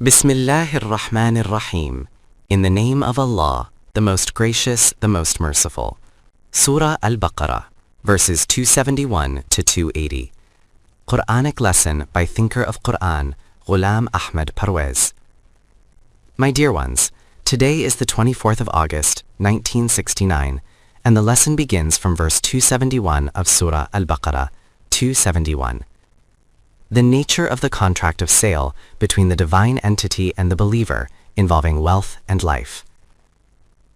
Bismillahir Rahmanir Rahim. In the name of Allah, the most gracious, the most merciful. Surah Al-Baqarah, verses 271 to 280. Quranic lesson by thinker of Quran, Ghulam Ahmad Parwez. My dear ones, today is the 24th of August, 1969, and the lesson begins from verse 271 of Surah Al-Baqarah, 271. The nature of the contract of sale between the divine entity and the believer involving wealth and life.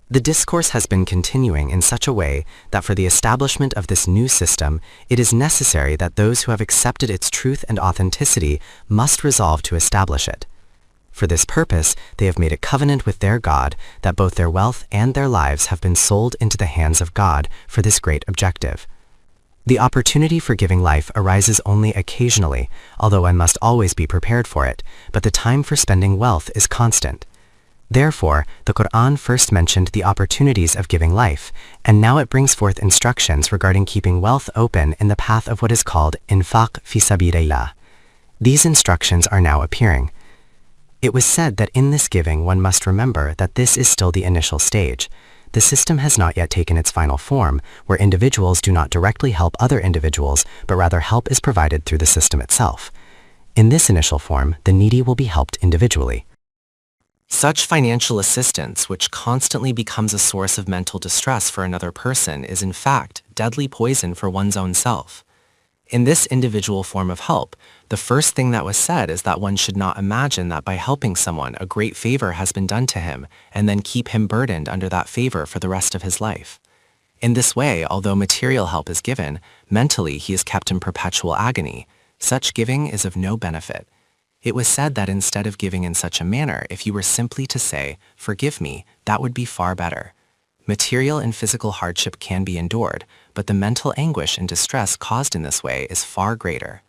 The discourse has been continuing in such a way that for the establishment of this new system, it is necessary that those who have accepted its truth and authenticity must resolve to establish it. For this purpose, they have made a covenant with their God that both their wealth and their lives have been sold into the hands of God for this great objective. The opportunity for giving life arises only occasionally, although one must always be prepared for it, but the time for spending wealth is constant. Therefore, the Quran first mentioned the opportunities of giving life, and now it brings forth instructions regarding keeping wealth open in the path of what is called infaq fi sabilillah. These instructions are now appearing. It was said that in this giving one must remember that this is still the initial stage. The system has not yet taken its final form, where individuals do not directly help other individuals, but rather help is provided through the system itself. In this initial form, the needy will be helped individually. Such financial assistance, which constantly becomes a source of mental distress for another person, is in fact deadly poison for one's own self. In this individual form of help, the first thing that was said is that one should not imagine that by helping someone a great favor has been done to him and then keep him burdened under that favor for the rest of his life. In this way, although material help is given, mentally he is kept in perpetual agony. Such giving is of no benefit. It was said that instead of giving in such a manner, if you were simply to say, "Forgive me," that would be far better. Material and physical hardship can be endured, but the mental anguish and distress caused in this way is far greater.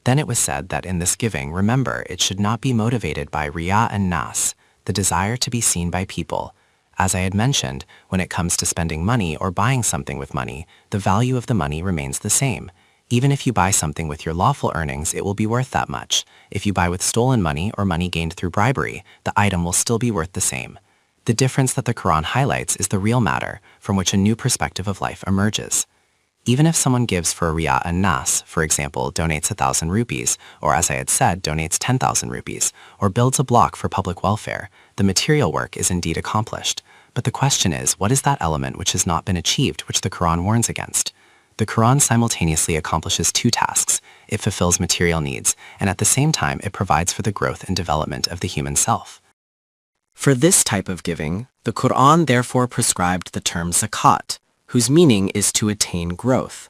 Then it was said that in this giving, remember, it should not be motivated by riya and nas, the desire to be seen by people. As I had mentioned, when it comes to spending money or buying something with money, the value of the money remains the same. Even if you buy something with your lawful earnings, it will be worth that much. If you buy with stolen money or money gained through bribery, the item will still be worth the same. The difference that the Quran highlights is the real matter, from which a new perspective of life emerges. Even if someone gives for a riya and nas, for example, donates 1,000 rupees, or as I had said, donates 10,000 rupees, or builds a block for public welfare, the material work is indeed accomplished. But the question is, what is that element which has not been achieved, which the Quran warns against? The Quran simultaneously accomplishes two tasks. It fulfills material needs, and at the same time, it provides for the growth and development of the human self. For this type of giving, the Quran therefore prescribed the term zakat, whose meaning is to attain growth.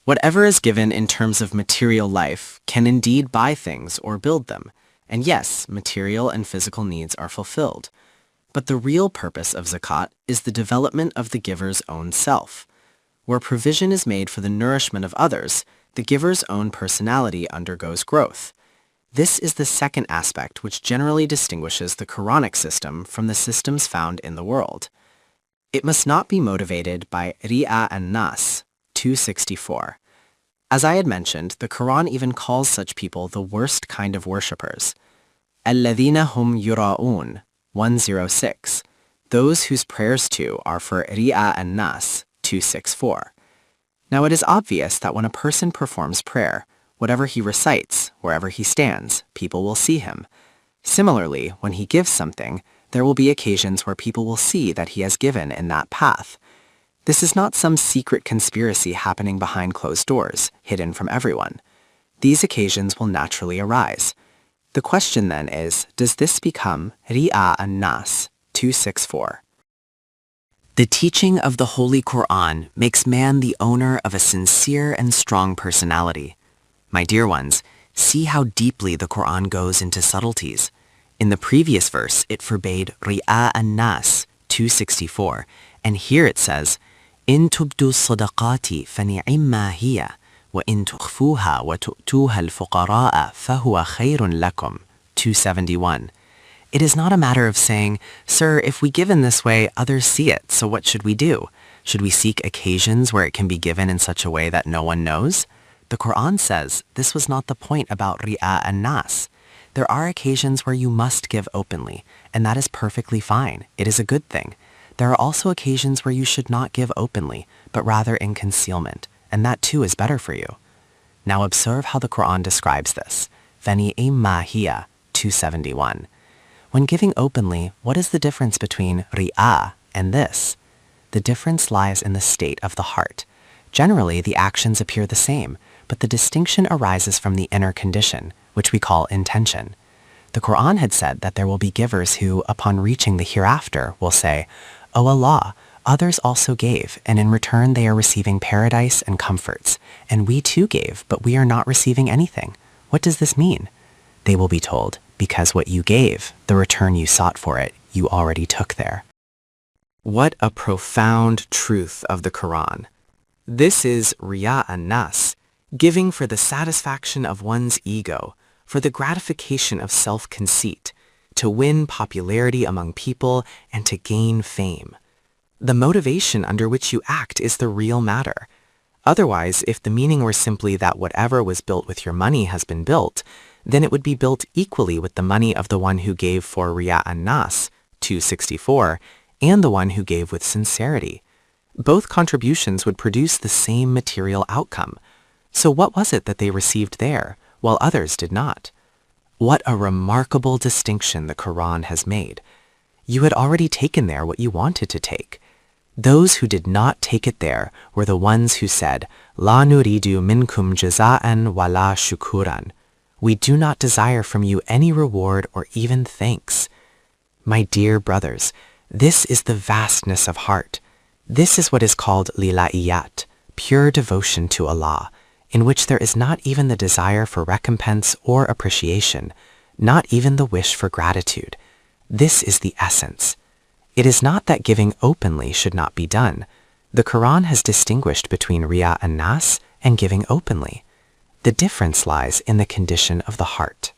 Whatever is given in terms of material life can indeed buy things or build them, and yes, material and physical needs are fulfilled. But the real purpose of zakat is the development of the giver's own self. Where provision is made for the nourishment of others, the giver's own personality undergoes growth. This is the second aspect which generally distinguishes the Quranic system from the systems found in the world. It must not be motivated by ri'a and nas, 264. As I had mentioned, the Quran even calls such people the worst kind of worshippers. الَّذِينَ هُمْ يُرَاءُونَ, 106. Those whose prayers too are for ri'a and nas, 264. Now it is obvious that when a person performs prayer, whatever he recites, wherever he stands, people will see him. Similarly, when he gives something, there will be occasions where people will see that he has given in that path. This is not some secret conspiracy happening behind closed doors, hidden from everyone. These occasions will naturally arise. The question then is, does this become ri'a and nas, 264? The teaching of the Holy Quran makes man the owner of a sincere and strong personality. My dear ones, see how deeply the Quran goes into subtleties. In the previous verse, it forbade ri'a and nas, 264, and here it says, إِن تُبْدُوا الصَّدَقَاتِ فَنِعِمَّا هِيَ وَإِن تُخْفُوهَا وَتُؤْتُوهَا الْفُقَرَاءَ فَهُوَ خَيْرٌ لَكُمْ, 271. It is not a matter of saying, "Sir, if we give in this way, others see it, so what should we do? Should we seek occasions where it can be given in such a way that no one knows?" The Quran says this was not the point about ri'a and nas. There are occasions where you must give openly, and that is perfectly fine. It is a good thing. There are also occasions where you should not give openly, but rather in concealment, and that too is better for you. Now observe how the Quran describes this. فَنِئِمَّا هِيَ 271. When giving openly, what is the difference between ri'a and this? The difference lies in the state of the heart. Generally, the actions appear the same, but the distinction arises from the inner condition, which we call intention. The Quran had said that there will be givers who, upon reaching the hereafter, will say, "O Allah, others also gave, and in return they are receiving paradise and comforts, and we too gave, but we are not receiving anything. What does this mean?" They will be told, "Because what you gave, the return you sought for it, you already took there." What a profound truth of the Quran. This is riya an-nas, giving for the satisfaction of one's ego, for the gratification of self-conceit, to win popularity among people and to gain fame. The motivation under which you act is the real matter. Otherwise, if the meaning were simply that whatever was built with your money has been built, then it would be built equally with the money of the one who gave for riya an-nas, 264, and the one who gave with sincerity. Both contributions would produce the same material outcome. So what was it that they received there, while others did not? What a remarkable distinction the Quran has made. You had already taken there what you wanted to take. Those who did not take it there were the ones who said, "La nuridu minkum jaza'an wa la shukuran." We do not desire from you any reward or even thanks. My dear brothers, this is the vastness of heart. This is what is called lila'iyat, pure devotion to Allah, in which there is not even the desire for recompense or appreciation, not even the wish for gratitude. This is the essence. It is not that giving openly should not be done. The Quran has distinguished between riya an-nas and giving openly. The difference lies in the condition of the heart.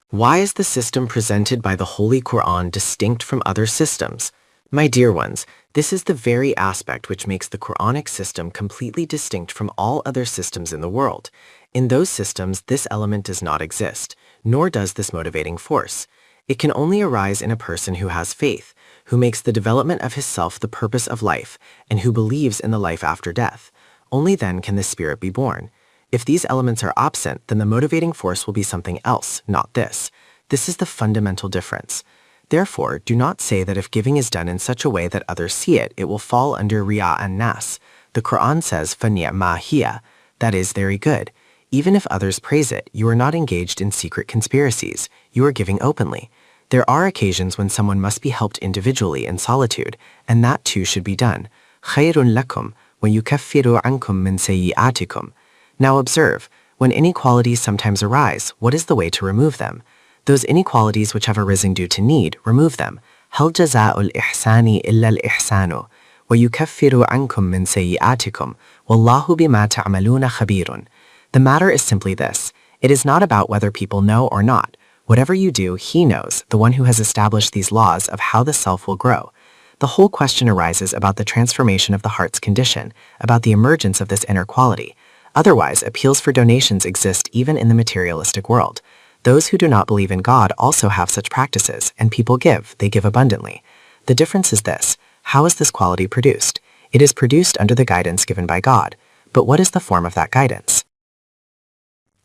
Why is the system presented by the Holy Quran distinct from other systems? My dear ones, this is the very aspect which makes the Quranic system completely distinct from all other systems in the world. In those systems, this element does not exist, nor does this motivating force. It can only arise in a person who has faith, who makes the development of his self the purpose of life, and who believes in the life after death. Only then can the spirit be born. If these elements are absent, then the motivating force will be something else, not this. This is the fundamental difference. Therefore, do not say that if giving is done in such a way that others see it, it will fall under riya an-nas. The Quran says, فَنِعْمَا هِيَ, that is very good. Even if others praise it, you are not engaged in secret conspiracies. You are giving openly. There are occasions when someone must be helped individually in solitude, and that too should be done. خَيْرٌ لَكُمْ وَيُكَفِّرُ عَنْكُمْ مِنْ سَيِّئَاتِكُمْ. Now observe, when inequalities sometimes arise, what is the way to remove them? Those inequalities which have arisen due to need, remove them. هَلْ جَزَاءُ الْإِحْسَانِ إِلَّا الْإِحْسَانُ وَيُكَفِّرُ عَنْكُمْ مِنْ سَيِّئَاتِكُمْ وَاللَّهُ بِمَا تَعْمَلُونَ خَبِيرٌ. The matter is simply this. It is not about whether people know or not. Whatever you do, He knows, the one who has established these laws of how the self will grow. The whole question arises about the transformation of the heart's condition, about the emergence of this inner quality. Otherwise, appeals for donations exist even in the materialistic world. Those who do not believe in God also have such practices, and people give, they give abundantly. The difference is this. How is this quality produced? It is produced under the guidance given by God. But what is the form of that guidance?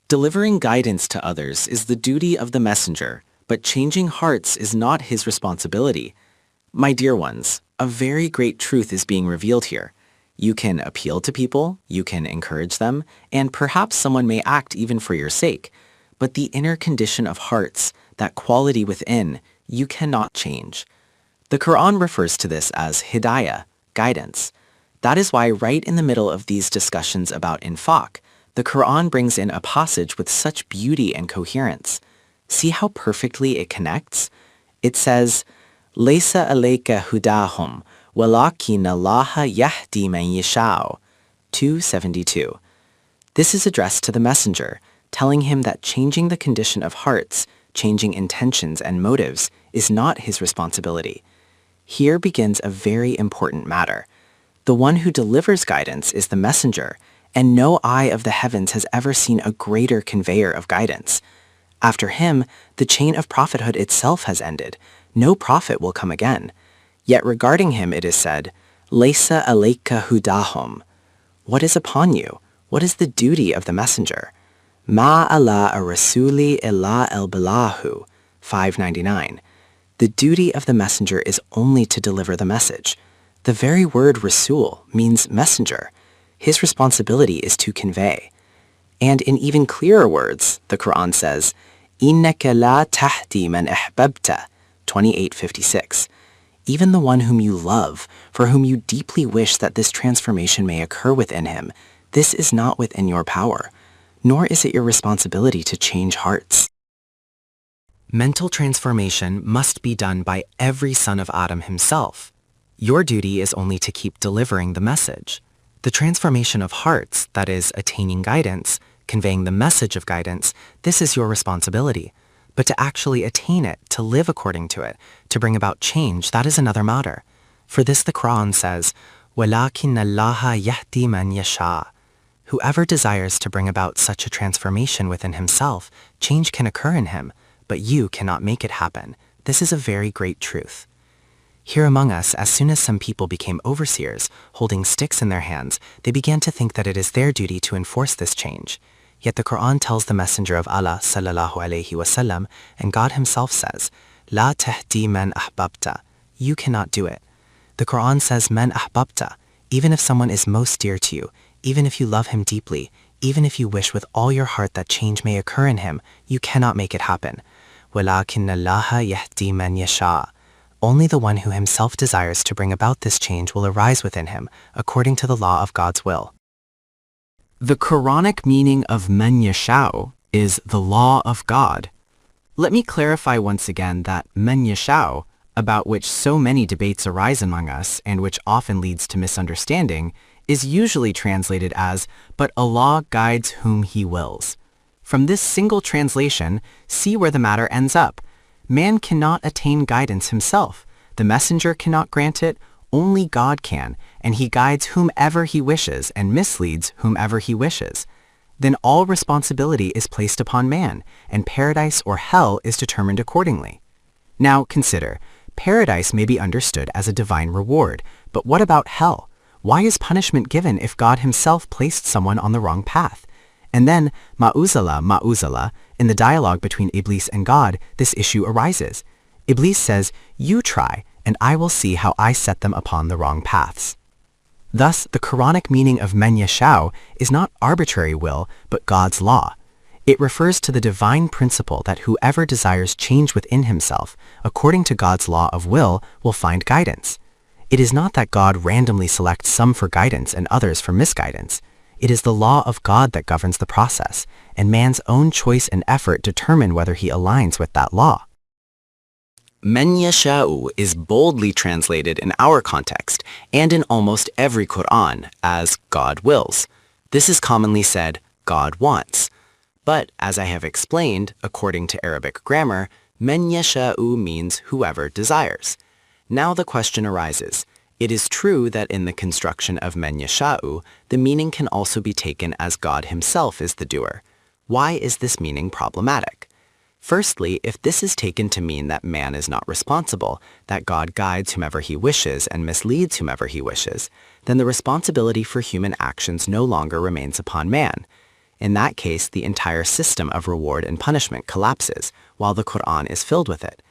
Delivering guidance to others is the duty of the messenger, but changing hearts is not his responsibility. My dear ones, a very great truth is being revealed here. You can appeal to people, you can encourage them, and perhaps someone may act even for your sake. But the inner condition of hearts, that quality within, you cannot change. The Quran refers to this as hidayah, guidance. That is why right in the middle of these discussions about infaq, the Quran brings in a passage with such beauty and coherence. See how perfectly it connects? It says, لَيْسَ عَلَيْكَ هُدَاهُمْ وَلَكِنَّ اللَّهَ يَهْدِي مَن يَشَاءُ 272. This is addressed to the messenger, telling him that changing the condition of hearts, changing intentions and motives, is not his responsibility. Here begins a very important matter. The one who delivers guidance is the messenger, and no eye of the heavens has ever seen a greater conveyor of guidance. After him, the chain of prophethood itself has ended. No prophet will come again. Yet regarding him it is said, Laysa alayka hudahum. What is upon you? What is the duty of the messenger? Ma ala ar-rasuli illa al-balahu, 599. The duty of the messenger is only to deliver the message. The very word rasul means messenger. His responsibility is to convey. And in even clearer words, the Quran says, Innaka la tahdi man ahbabta, 28:56. Even the one whom you love, for whom you deeply wish that this transformation may occur within him, this is not within your power, nor is it your responsibility to change hearts. Mental transformation must be done by every son of Adam himself. Your duty is only to keep delivering the message. The transformation of hearts, that is, attaining guidance, conveying the message of guidance, this is your responsibility. But to actually attain it, to live according to it, to bring about change, that is another matter. For this the Quran says, وَلَكِنَّ اللَّهَ يَهْدِي مَنْ يَشَاءُ. Whoever desires to bring about such a transformation within himself, change can occur in him, but you cannot make it happen. This is a very great truth. Here among us, as soon as some people became overseers, holding sticks in their hands, they began to think that it is their duty to enforce this change. Yet the Quran tells the Messenger of Allah sallallahu alaihi wasallam, and God himself says, La tahdi man ahbabta. You cannot do it. The Quran says man ahbabta, even if someone is most dear to you, even if you love him deeply, even if you wish with all your heart that change may occur in him, you cannot make it happen. وَلَكِنَّ اللَّهَ يَهْدِي مَنْ يَشَاءُ. Only the one who himself desires to bring about this change will arise within him, according to the law of God's will. The Quranic meaning of man yasha'u is the law of God. Let me clarify once again that man yasha'u, about which so many debates arise among us and which often leads to misunderstanding, is usually translated as, but Allah guides whom He wills. From this single translation, see where the matter ends up. Man cannot attain guidance himself. The messenger cannot grant it. Only God can, and He guides whomever He wishes and misleads whomever He wishes. Then all responsibility is placed upon man, and paradise or hell is determined accordingly. Now consider, paradise may be understood as a divine reward, but what about hell? Why is punishment given if God Himself placed someone on the wrong path? And then, ma'uzala, in the dialogue between Iblis and God, this issue arises. Iblis says, you try, and I will see how I set them upon the wrong paths. Thus, the Quranic meaning of man yasha'u is not arbitrary will, but God's law. It refers to the divine principle that whoever desires change within himself, according to God's law of will find guidance. It is not that God randomly selects some for guidance and others for misguidance. It is the law of God that governs the process, and man's own choice and effort determine whether he aligns with that law. Man yasha'u is boldly translated in our context and in almost every Quran as God wills. This is commonly said, God wants. But, as I have explained, according to Arabic grammar, man yasha'u means whoever desires. Now the question arises. It is true that in the construction of man yasha'u, the meaning can also be taken as God Himself is the doer. Why is this meaning problematic? Firstly, if this is taken to mean that man is not responsible, that God guides whomever He wishes and misleads whomever He wishes, then the responsibility for human actions no longer remains upon man. In that case, the entire system of reward and punishment collapses, while the Quran is filled with it.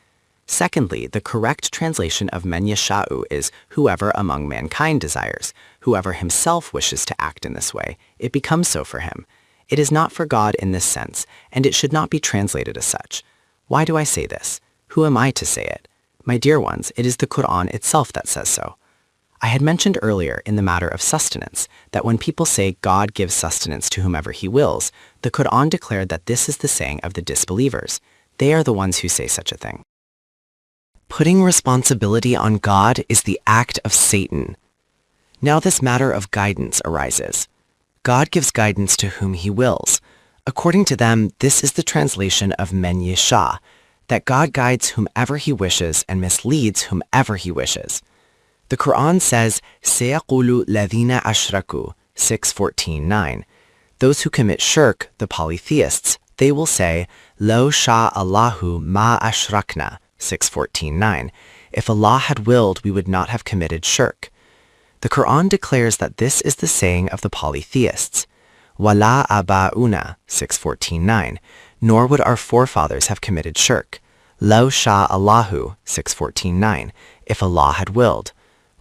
Secondly, the correct translation of man yasha'u is whoever among mankind desires. Whoever himself wishes to act in this way, it becomes so for him. It is not for God in this sense, and it should not be translated as such. Why do I say this? Who am I to say it? My dear ones, it is the Quran itself that says so. I had mentioned earlier in the matter of sustenance that when people say God gives sustenance to whomever He wills, the Quran declared that this is the saying of the disbelievers. They are the ones who say such a thing. Putting responsibility on God is the act of Satan. Now this matter of guidance arises. God gives guidance to whom He wills. According to them, this is the translation of man yasha, that God guides whomever He wishes and misleads whomever He wishes. The Quran says, سَيَقُولُ الَّذِينَ أَشْرَكُوا, 6:14-9. Those who commit shirk, the polytheists, They will say, Lo sha Allahu ma ashrakna, 6:14-9. If Allah had willed, we would not have committed shirk. The Quran declares that this is the saying of the polytheists. Wala aba'una, 6:14-9. Nor would our forefathers have committed shirk. Lo sha Allahu, 6:14-9. If Allah had willed.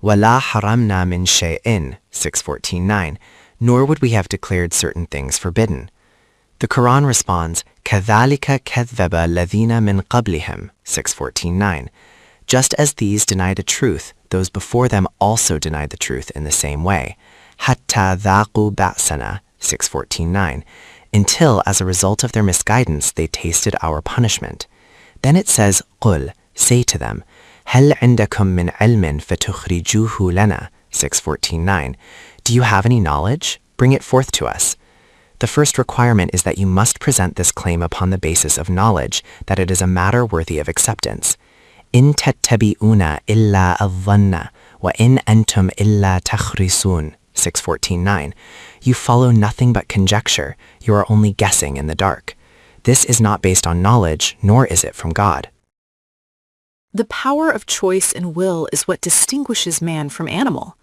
Wala haramna min shay'in, 6:14-9. Nor would we have declared certain things forbidden. The Quran responds, كَذَلِكَ كَذَّبَ الَّذِينَ مِنْ قَبْلِهِمْ, 6:14-9. Just as these denied the truth, those before them also denied the truth in the same way. حَتَّى ذَاقُوا بَأْسَنَا, 6:14-9. Until, as a result of their misguidance, they tasted our punishment. Then it says, قُلْ, say to them, هَلْ عِنْدَكُمْ مِنْ عِلْمٍ فَتُخْرِجُوهُ لَنَا, 6:14-9. Do you have any knowledge? Bring it forth to us. The first requirement is that you must present this claim upon the basis of knowledge, that it is a matter worthy of acceptance. إِن تَتَّبِئُونَ إِلَّا الظَّنَّ وَإِنْ أَنْتُمْ إِلَّا تَخْرِصُونَ, 6:14-9. You follow nothing but conjecture. You are only guessing in the dark. This is not based on knowledge, nor is it from God. The power of choice and will is what distinguishes man from animal.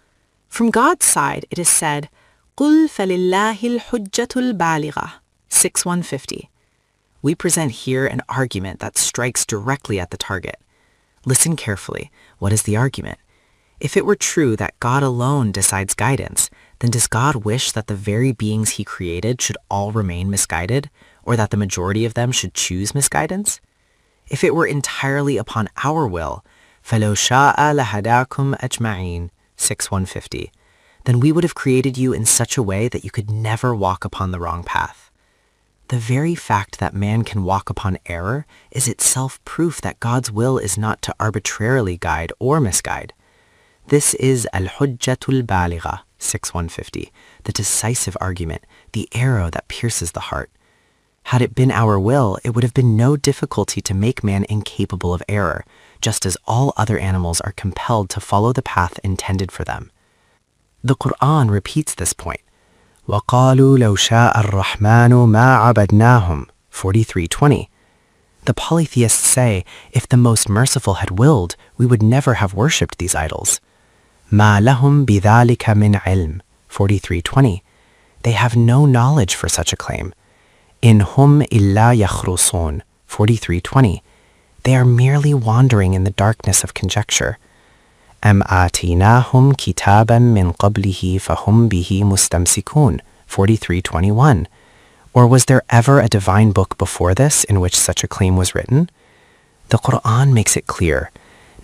From God's side, it is said, قُلْ فَلِلَّهِ الْحُجَّةُ الْبَالِغَةُ, 6:150. We present here an argument that strikes directly at the target. Listen carefully. What is the argument? If it were true that God alone decides guidance, then does God wish that the very beings he created should all remain misguided, or that the majority of them should choose misguidance? If it were entirely upon our will, فَلَوْ شَاءَ لَهَدَاكُمْ أَجْمَعِينَ, 6:150, then we would have created you in such a way that you could never walk upon the wrong path. The very fact that man can walk upon error is itself proof that God's will is not to arbitrarily guide or misguide. This is al-hujjatul baligha, 6:150, the decisive argument, the arrow that pierces the heart. Had it been our will, it would have been no difficulty to make man incapable of error, just as all other animals are compelled to follow the path intended for them. The Quran repeats this point. وَقَالُوا لَوْ شَاءَ الرَّحْمَنُ مَا عَبَدْنَاهُمْ, 43:20. The polytheists say, if the Most Merciful had willed, we would never have worshipped these idols. مَا لَهُمْ بِذَلِكَ مِنْ عِلْمٍ, 43:20. They have no knowledge for such a claim. إِنْ هُمْ إِلَّا يَخْرُصُونَ, 43:20. They are merely wandering in the darkness of conjecture. أَمْ آتِينَاهُمْ كِتَابًا مِّن قَبْلِهِ فَهُمْ بِهِ مُسْتَمْسِكُونَ, 43:21. Or was there ever a divine book before this in which such a claim was written? The Quran makes it clear.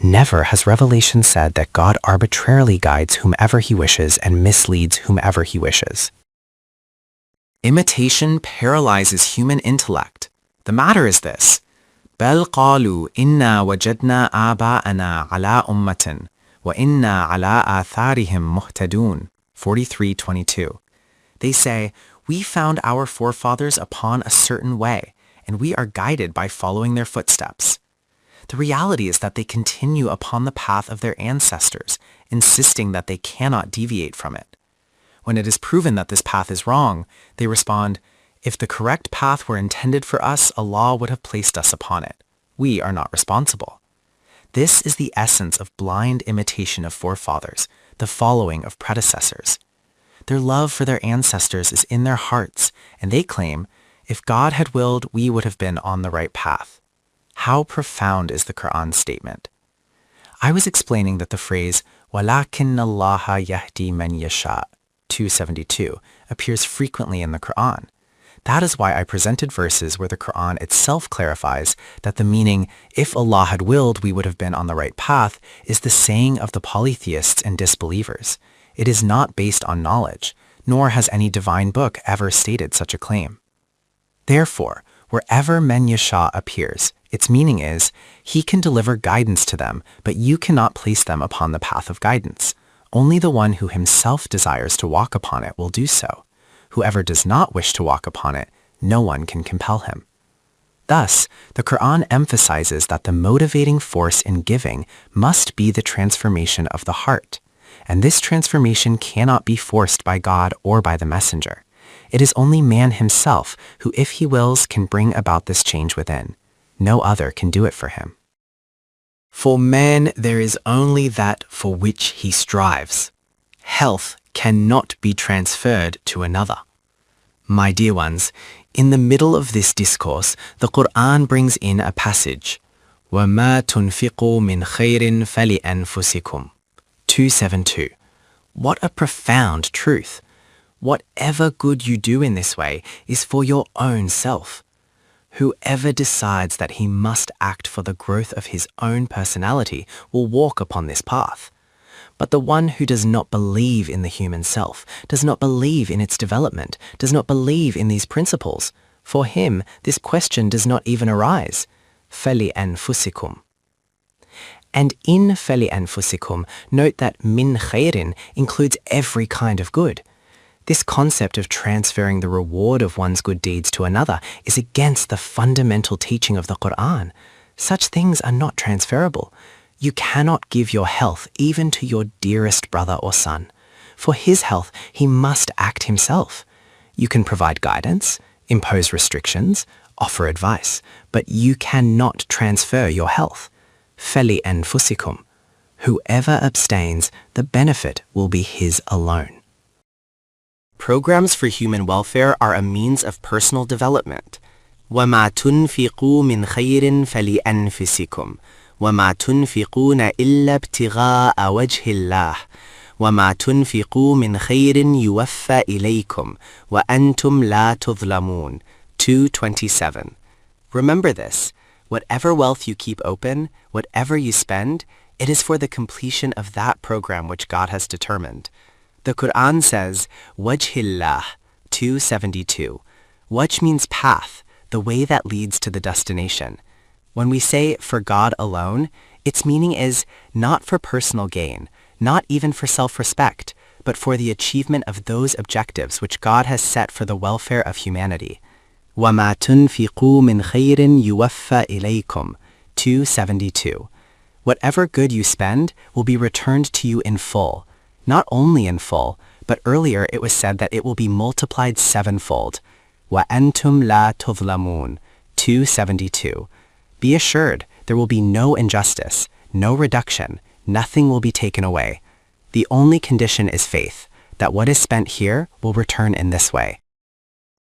Never has revelation said that God arbitrarily guides whomever he wishes and misleads whomever he wishes. Imitation paralyzes human intellect. The matter is this. بَلْ قَالُوا إِنَّا وَجَدْنَا آبَاءَنَا عَلَىٰ أُمَّةٍ وَإِنَّا عَلَىٰ آثَارِهِمْ مُهْتَدُونَ, 43:22. They say, we found our forefathers upon a certain way, and we are guided by following their footsteps. The reality is that they continue upon the path of their ancestors, insisting that they cannot deviate from it. When it is proven that this path is wrong, they respond, if the correct path were intended for us, Allah would have placed us upon it. We are not responsible. This is the essence of blind imitation of forefathers, the following of predecessors. Their love for their ancestors is in their hearts, and they claim, if God had willed, we would have been on the right path. How profound is the Quran's statement? I was explaining that the phrase, وَلَكِنَّ اللَّهَ يَهْدِي مَنْ يَشَاءُ, 272, appears frequently in the Quran. That is why I presented verses where the Quran itself clarifies that the meaning, if Allah had willed, we would have been on the right path, is the saying of the polytheists and disbelievers. It is not based on knowledge, nor has any divine book ever stated such a claim. Therefore, wherever men yasha appears, its meaning is, he can deliver guidance to them, but you cannot place them upon the path of guidance. Only the one who himself desires to walk upon it will do so. Whoever does not wish to walk upon it, no one can compel him. Thus, the Quran emphasizes that the motivating force in giving must be the transformation of the heart, and this transformation cannot be forced by God or by the messenger. It is only man himself who, if he wills, can bring about this change within. No other can do it for him. For man, there is only that for which he strives. Health cannot be transferred to another. My dear ones, in the middle of this discourse, the Quran brings in a passage, وَمَا تُنْفِقُوا مِنْ خَيْرٍ فَلِأَنفُسِكُمْ 272. What a profound truth! Whatever good you do in this way is for your own self. Whoever decides that he must act for the growth of his own personality will walk upon this path. But the one who does not believe in the human self, does not believe in its development, does not believe in these principles, for him this question does not even arise. فَلِأَنفُسِكُمْ. And in فَلِأَنفُسِكُمْ, note that min khairin includes every kind of good. This concept of transferring the reward of one's good deeds to another is against the fundamental teaching of the Quran. Such things are not transferable. You cannot give your health even to your dearest brother or son. For his health, he must act himself. You can provide guidance, impose restrictions, offer advice, but you cannot transfer your health. فَلِأَنفُسِكُمْ. Whoever abstains, the benefit will be his alone. Programs for human welfare are a means of personal development. وَمَا تُنْفِقُوا مِنْ خَيْرٍ فَلِأَنفُسِكُمْ وَمَا تُنْفِقُونَ إِلَّا ابْتِغَاءَ وَجْهِ اللَّهِ وَمَا تُنْفِقُوا مِنْ خَيْرٍ يُوَفَّى إِلَيْكُمْ وَأَنْتُمْ لَا تُظْلَمُونَ 227. Remember this. Whatever wealth you keep open, whatever you spend, it is for the completion of that program which God has determined. The Quran says, Wajhillah, 272. Wajh means path, the way that leads to the destination. When we say for God alone, its meaning is not for personal gain, not even for self-respect, but for the achievement of those objectives which God has set for the welfare of humanity. وَمَا تُنْفِقُوا مِنْ خَيْرٍ يُوَفَّى إِلَيْكُمْ 272. Whatever good you spend will be returned to you in full. Not only in full, but earlier it was said that it will be multiplied sevenfold. وَأَنْتُمْ لَا تُظْلَمُونَ 272. Be assured there will be no injustice, no reduction, nothing will be taken away. The only condition is faith, that what is spent here will return in this way.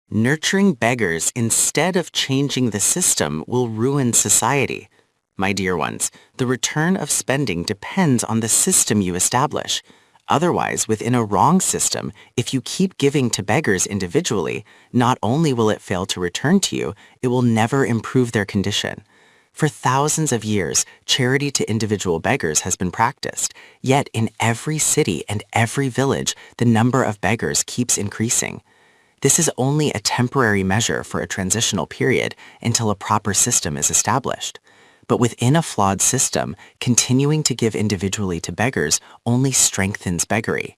Nurturing beggars instead of changing the system will ruin society. My dear ones, the return of spending depends on the system you establish. Otherwise, within a wrong system, if you keep giving to beggars individually, not only will it fail to return to you, it will never improve their condition. For thousands of years, charity to individual beggars has been practiced, yet in every city and every village, the number of beggars keeps increasing. This is only a temporary measure for a transitional period until a proper system is established. But within a flawed system, continuing to give individually to beggars only strengthens beggary.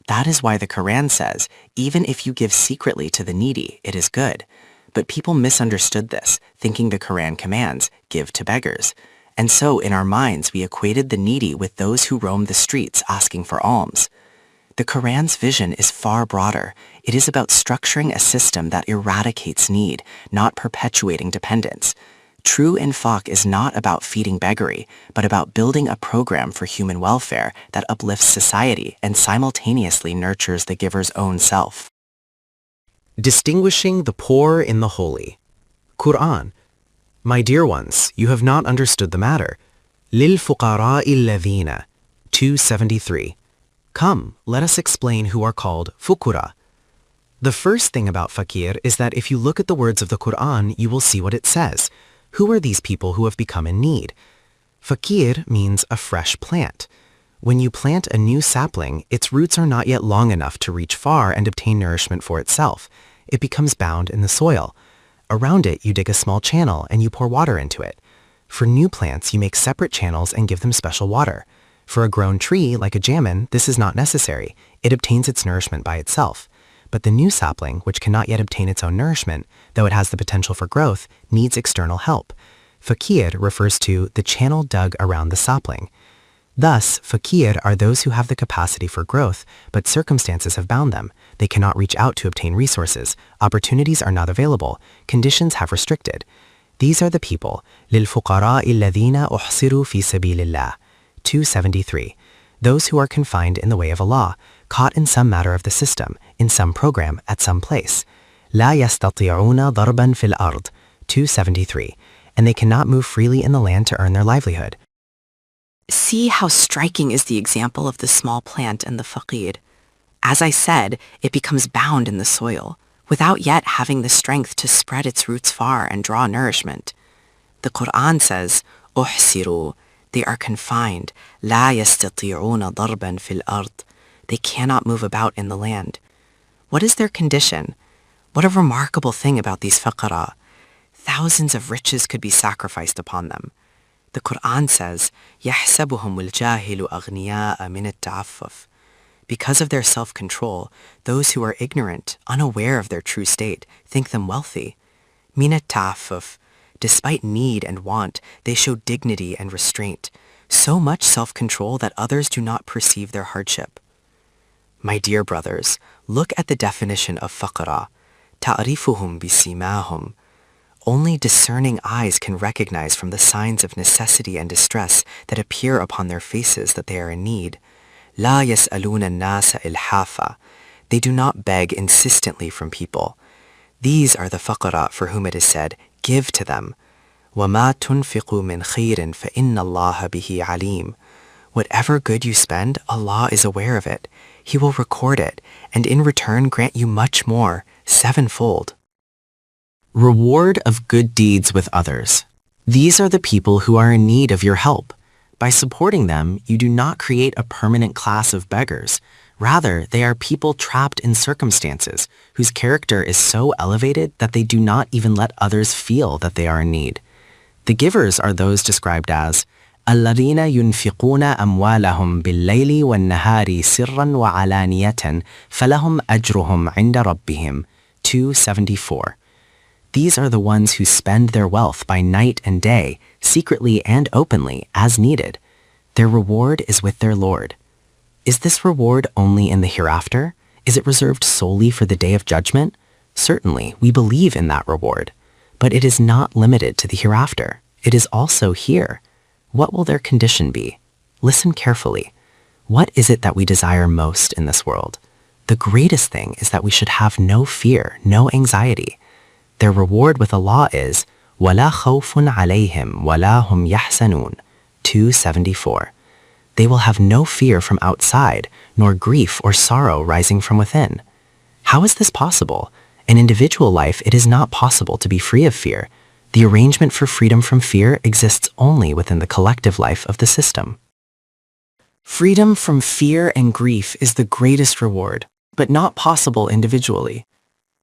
That is why the Quran says, even if you give secretly to the needy, it is good. But people misunderstood this, thinking the Quran commands, give to beggars. And so in our minds, we equated the needy with those who roam the streets asking for alms. The Quran's vision is far broader. It is about structuring a system that eradicates need, not perpetuating dependence. True infaq is not about feeding beggary, but about building a program for human welfare that uplifts society and simultaneously nurtures the giver's own self. Distinguishing the poor in the holy. Quran. My dear ones, you have not understood the matter. لِلْفُقَرَاءِ الَّذِينَ 273. Come, let us explain who are called fukura. The first thing about fakir is that if you look at the words of the Quran, you will see what it says. Who are these people who have become in need? Fakir means a fresh plant. When you plant a new sapling, its roots are not yet long enough to reach far and obtain nourishment for itself. It becomes bound in the soil. Around it, you dig a small channel and you pour water into it. For new plants, you make separate channels and give them special water. For a grown tree, like a jamun, this is not necessary. It obtains its nourishment by itself. But the new sapling, which cannot yet obtain its own nourishment, though it has the potential for growth, needs external help. Fakir refers to the channel dug around the sapling. Thus, fakir are those who have the capacity for growth, but circumstances have bound them. They cannot reach out to obtain resources. Opportunities are not available. Conditions have restricted. These are the people. لِلْفُقَرَاءِ الَّذِينَ أُحْصِرُوا فِي سَبِيلِ اللَّهِ. 273. Those who are confined in the way of Allah, caught in some matter of the system, in some program, at some place. لَا يَسْتَطِيعُونَ ضَرْبًا فِي الْأَرْضِ. 273. And they cannot move freely in the land to earn their livelihood. See how striking is the example of the small plant and the faqir. As I said, it becomes bound in the soil, without yet having the strength to spread its roots far and draw nourishment. The Quran says, أُحْصِرُوا, they are confined, لَا يَسْتَطِيعُونَ ضَرْبًا فِي الْأَرْضِ, they cannot move about in the land. What is their condition? What a remarkable thing about these faqara. Thousands of riches could be sacrificed upon them. The Quran says, يَحْسَبُهُمُ الْجَاهِلُ أَغْنِيَاءَ مِنَ التَّعَفُّفِ. Because of their self-control, those who are ignorant, unaware of their true state, think them wealthy. مِنَ التَّعَفُّفِ. Despite need and want, they show dignity and restraint, so much self-control that others do not perceive their hardship. My dear brothers, look at the definition of faqra. تَعْرِفُهُمْ بِسِيمَاهُمْ. Only discerning eyes can recognize from the signs of necessity and distress that appear upon their faces that they are in need. لَا يَسْأَلُونَ النَّاسَ إِلْحَافًا. They do not beg insistently from people. These are the faqara for whom it is said, give to them. وَمَا تُنْفِقُوا مِنْ خَيْرٍ فَإِنَّ اللَّهَ بِهِ عَلِيمٌ. Whatever good you spend, Allah is aware of it. He will record it, and in return grant you much more, sevenfold. Reward of good deeds with others. These are the people who are in need of your help. By supporting them, you do not create a permanent class of beggars. Rather, they are people trapped in circumstances whose character is so elevated that they do not even let others feel that they are in need. The givers are those described as الَّذِينَ يُنْفِقُونَ أَمْوَالَهُمْ بِاللَّيْلِ وَالنَّهَارِ سِرًّا وَعَلَانِيَةً فَلَهُمْ أَجْرُهُمْ عِنْدَ رَبِّهِمْ. 274. These are the ones who spend their wealth by night and day, secretly and openly, as needed. Their reward is with their Lord. Is this reward only in the hereafter? Is it reserved solely for the day of judgment? Certainly, we believe in that reward. But it is not limited to the hereafter. It is also here. What will their condition be? Listen carefully. What is it that we desire most in this world? The greatest thing is that we should have no fear, no anxiety. Their reward with Allah is وَلَا خَوْفٌ عَلَيْهِمْ وَلَا هُمْ يَحْزَنُونَ. 274. They will have no fear from outside, nor grief or sorrow rising from within. How is this possible? In individual life, it is not possible to be free of fear. The arrangement for freedom from fear exists only within the collective life of the system. Freedom from fear and grief is the greatest reward, but not possible individually.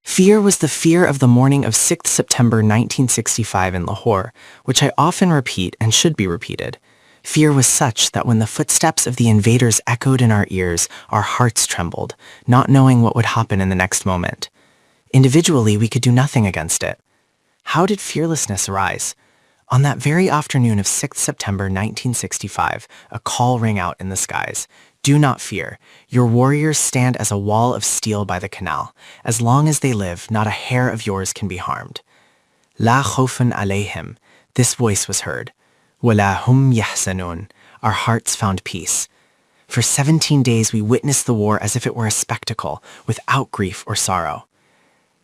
Fear was the fear of the morning of 6th September 1965 in Lahore, which I often repeat and should be repeated. Fear was such that when the footsteps of the invaders echoed in our ears, our hearts trembled, not knowing what would happen in the next moment. Individually, we could do nothing against it. How did fearlessness arise? On that very afternoon of 6th September 1965, a call rang out in the skies. Do not fear. Your warriors stand as a wall of steel by the canal. As long as they live, not a hair of yours can be harmed. La khawfun alayhim. This voice was heard. Wala hum yahsanun. Our hearts found peace. For 17 days we witnessed the war as if it were a spectacle, without grief or sorrow.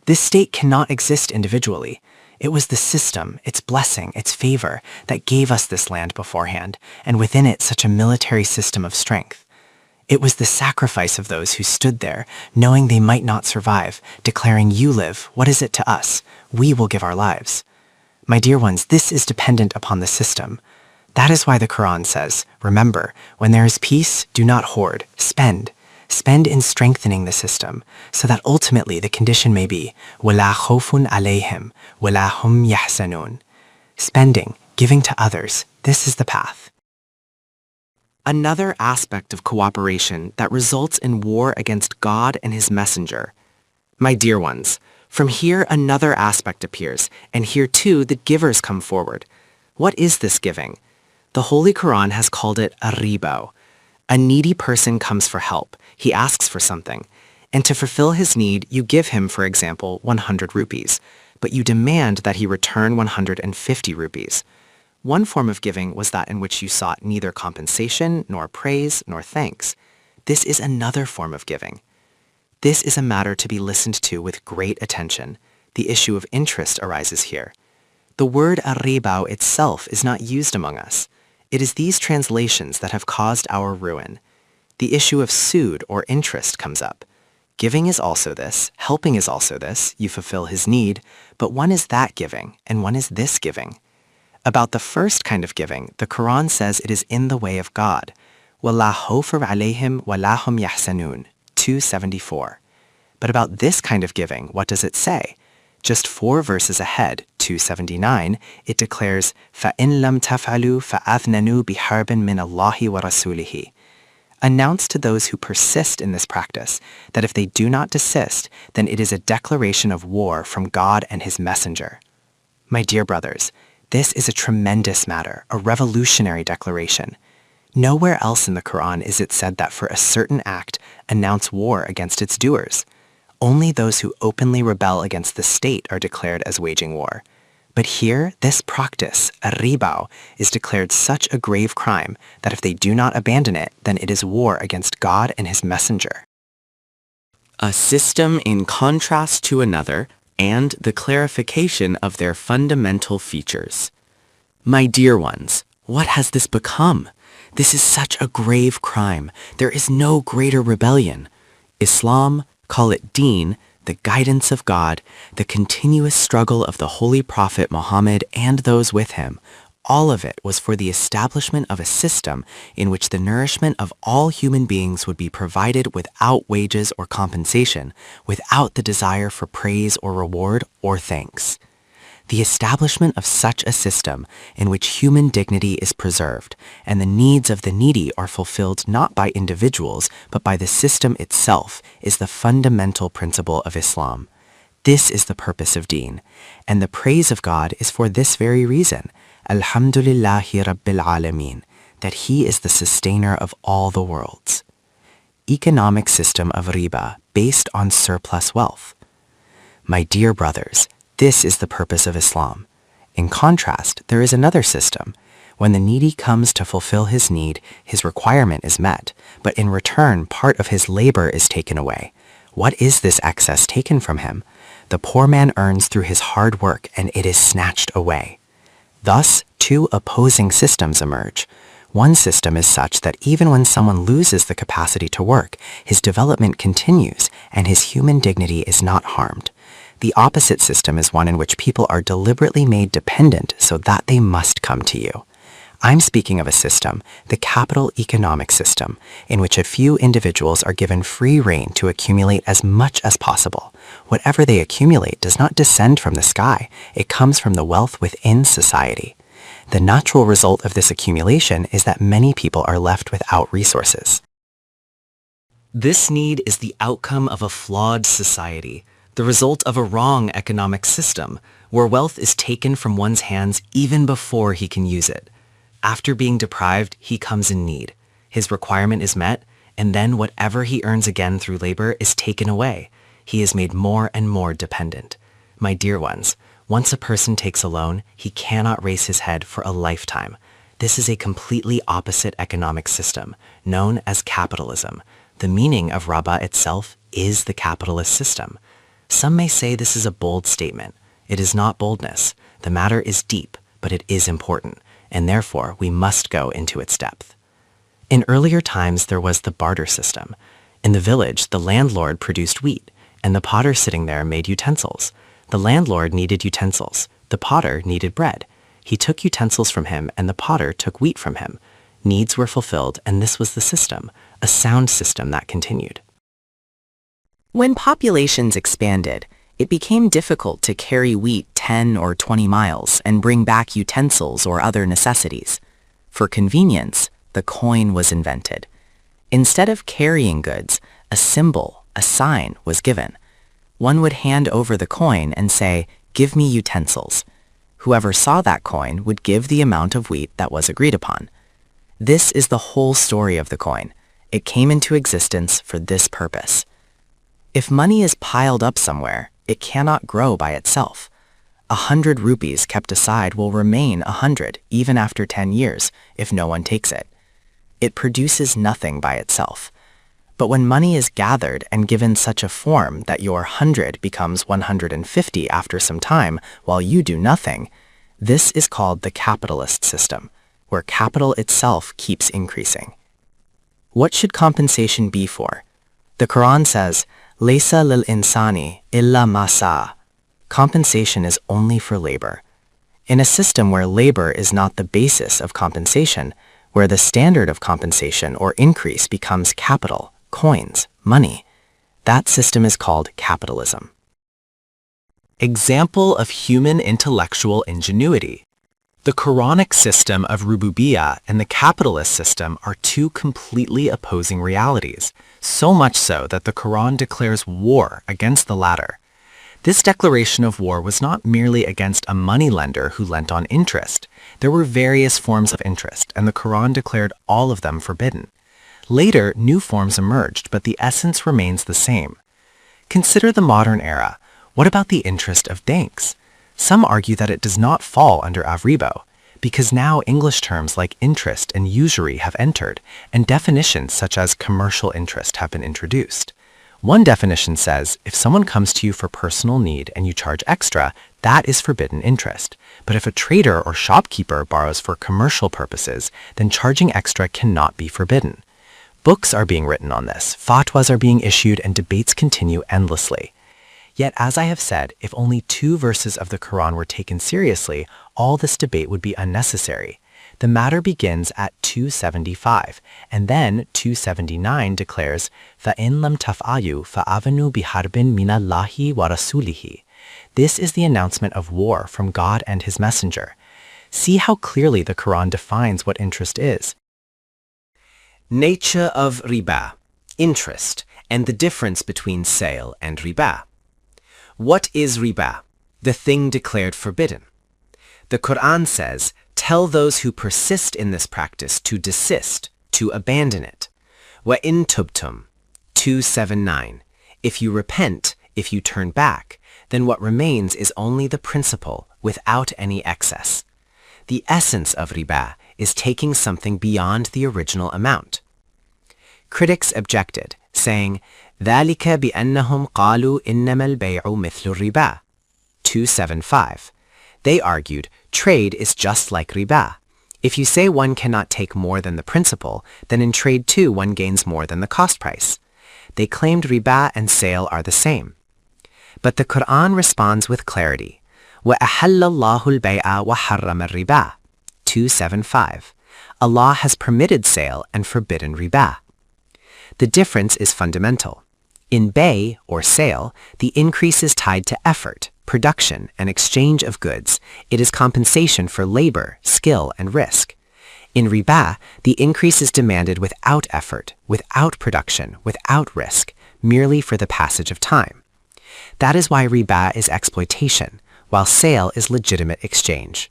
This state cannot exist individually. It was the system, its blessing, its favor, that gave us this land beforehand, and within it such a military system of strength. It was the sacrifice of those who stood there, knowing they might not survive, declaring, you live, what is it to us? We will give our lives. My dear ones, this is dependent upon the system. That is why the Quran says, remember, when there is peace, do not hoard, spend. Spend in strengthening the system, so that ultimately the condition may be, وَلَا خَوْفٌ عَلَيْهِمْ وَلَا هُمْ يَحْزَنُونَ. Spending, giving to others, this is the path. Another aspect of cooperation that results in war against God and His Messenger. My dear ones, from here another aspect appears, and here too the givers come forward. What is this giving? The Holy Quran has called it a ribo. A needy person comes for help. He asks for something. And to fulfill his need, you give him, for example, 100 rupees, but you demand that he return 150 rupees. One form of giving was that in which you sought neither compensation, nor praise, nor thanks. This is another form of giving. This is a matter to be listened to with great attention. The issue of interest arises here. The word arribao itself is not used among us. It is these translations that have caused our ruin. The issue of sood or interest comes up. Giving is also this, helping is also this, you fulfill his need, but one is that giving, and one is this giving. About the first kind of giving, the Quran says it is in the way of God. وَلَا خَوْفٌ عَلَيْهِمْ وَلَا هُمْ يَحْزَنُونَ, 274. But about this kind of giving, what does it say? Just 4 verses ahead, 279, it declares, فَإِن لَمْ تَفْعَلُوا فَأَذْنَنُوا بِحَرْبٍ مِّنَ اللَّهِ وَرَسُولِهِ. Announce to those who persist in this practice that if they do not desist, then it is a declaration of war from God and his messenger. My dear brothers, this is a tremendous matter, a revolutionary declaration. Nowhere else in the Quran is it said that for a certain act, announce war against its doers. Only those who openly rebel against the state are declared as waging war. But here, this practice, arribao, is declared such a grave crime that if they do not abandon it, then it is war against God and his messenger. A system in contrast to another, and the clarification of their fundamental features. My dear ones, what has this become? This is such a grave crime. There is no greater rebellion. Islam, call it deen, the guidance of God, the continuous struggle of the Holy Prophet Muhammad and those with him, all of it was for the establishment of a system in which the nourishment of all human beings would be provided without wages or compensation, without the desire for praise or reward or thanks. The establishment of such a system in which human dignity is preserved and the needs of the needy are fulfilled not by individuals but by the system itself is the fundamental principle of Islam. This is the purpose of deen, and the praise of God is for this very reason, Alhamdulillahi Rabbil Alameen, that he is the sustainer of all the worlds. Economic system of riba based on surplus wealth. My dear brothers, this is the purpose of Islam. In contrast, there is another system. When the needy comes to fulfill his need, his requirement is met, but in return, part of his labor is taken away. What is this excess taken from him? The poor man earns through his hard work, and it is snatched away. Thus, 2 opposing systems emerge. One system is such that even when someone loses the capacity to work, his development continues, and his human dignity is not harmed. The opposite system is one in which people are deliberately made dependent so that they must come to you. I'm speaking of a system, the capital economic system, in which a few individuals are given free rein to accumulate as much as possible. Whatever they accumulate does not descend from the sky. It comes from the wealth within society. The natural result of this accumulation is that many people are left without resources. This need is the outcome of a flawed society, the result of a wrong economic system, where wealth is taken from one's hands even before he can use it. After being deprived, he comes in need. His requirement is met, and then whatever he earns again through labor is taken away. He is made more and more dependent. My dear ones, once a person takes a loan, he cannot raise his head for a lifetime. This is a completely opposite economic system, known as capitalism. The meaning of Rabba itself is the capitalist system. Some may say this is a bold statement. It is not boldness. The matter is deep, but it is important, and therefore we must go into its depth. In earlier times, there was the barter system. In the village, the landlord produced wheat, and the potter sitting there made utensils. The landlord needed utensils. The potter needed bread. He took utensils from him, and the potter took wheat from him. Needs were fulfilled, and this was the system, a sound system that continued. When populations expanded, it became difficult to carry wheat 10 or 20 miles and bring back utensils or other necessities. For convenience, the coin was invented. Instead of carrying goods, a symbol, a sign, was given. One would hand over the coin and say, "Give me utensils." Whoever saw that coin would give the amount of wheat that was agreed upon. This is the whole story of the coin. It came into existence for this purpose. If money is piled up somewhere, it cannot grow by itself. 100 rupees kept aside will remain 100 even after 10 years if no one takes it. It produces nothing by itself. But when money is gathered and given such a form that your 100 becomes 150 after some time while you do nothing, this is called the capitalist system, where capital itself keeps increasing. What should compensation be for? The Quran says, "Laysa lil insani illa ma sa'a." Compensation is only for labor. In a system where labor is not the basis of compensation, where the standard of compensation or increase becomes capital, coins, money, that system is called capitalism. Example of human intellectual ingenuity. The Quranic system of Rububiyyah and the capitalist system are two completely opposing realities, so much so that the Quran declares war against the latter. This declaration of war was not merely against a moneylender who lent on interest. There were various forms of interest, and the Quran declared all of them forbidden. Later, new forms emerged, but the essence remains the same. Consider the modern era. What about the interest of banks? Some argue that it does not fall under Avribo, because now English terms like interest and usury have entered, and definitions such as commercial interest have been introduced. One definition says, if someone comes to you for personal need and you charge extra, that is forbidden interest. But if a trader or shopkeeper borrows for commercial purposes, then charging extra cannot be forbidden. Books are being written on this, fatwas are being issued, and debates continue endlessly. Yet, as I have said, if only 2 verses of the Quran were taken seriously, all this debate would be unnecessary. The matter begins at 275, and then 279 declares, فَإِن لَمْ تَفْعَلُوا فَأَذِنُوا بِحَرْبٍ مِنَ اللَّهِ وَرَسُولِهِ. This is the announcement of war from God and His Messenger. See how clearly the Quran defines what interest is. Nature of riba, interest, and the difference between sale and riba. What is riba? The thing declared forbidden. The Quran says, tell those who persist in this practice to desist, to abandon it. وَإِن تُبْتُمْ 279. If you repent, if you turn back, then what remains is only the principle without any excess. The essence of riba is taking something beyond the original amount. Critics objected, saying, ذَلِكَ بِأَنَّهُمْ قَالُوا إِنَّمَا الْبَيْعُ مِثْلُ الرِّبَا 275. They argued, trade is just like riba. If you say one cannot take more than the principal, then in trade too one gains more than the cost price. They claimed riba and sale are the same. But the Quran responds with clarity. وَأَحَلَّ اللَّهُ الْبَيْعَ وَحَرَّمَ الرِّبَا 275. Allah has permitted sale and forbidden riba. The difference is fundamental. In bay, or sale, the increase is tied to effort, production, and exchange of goods. It is compensation for labor, skill, and risk. In riba, the increase is demanded without effort, without production, without risk, merely for the passage of time. That is why riba is exploitation, while sale is legitimate exchange.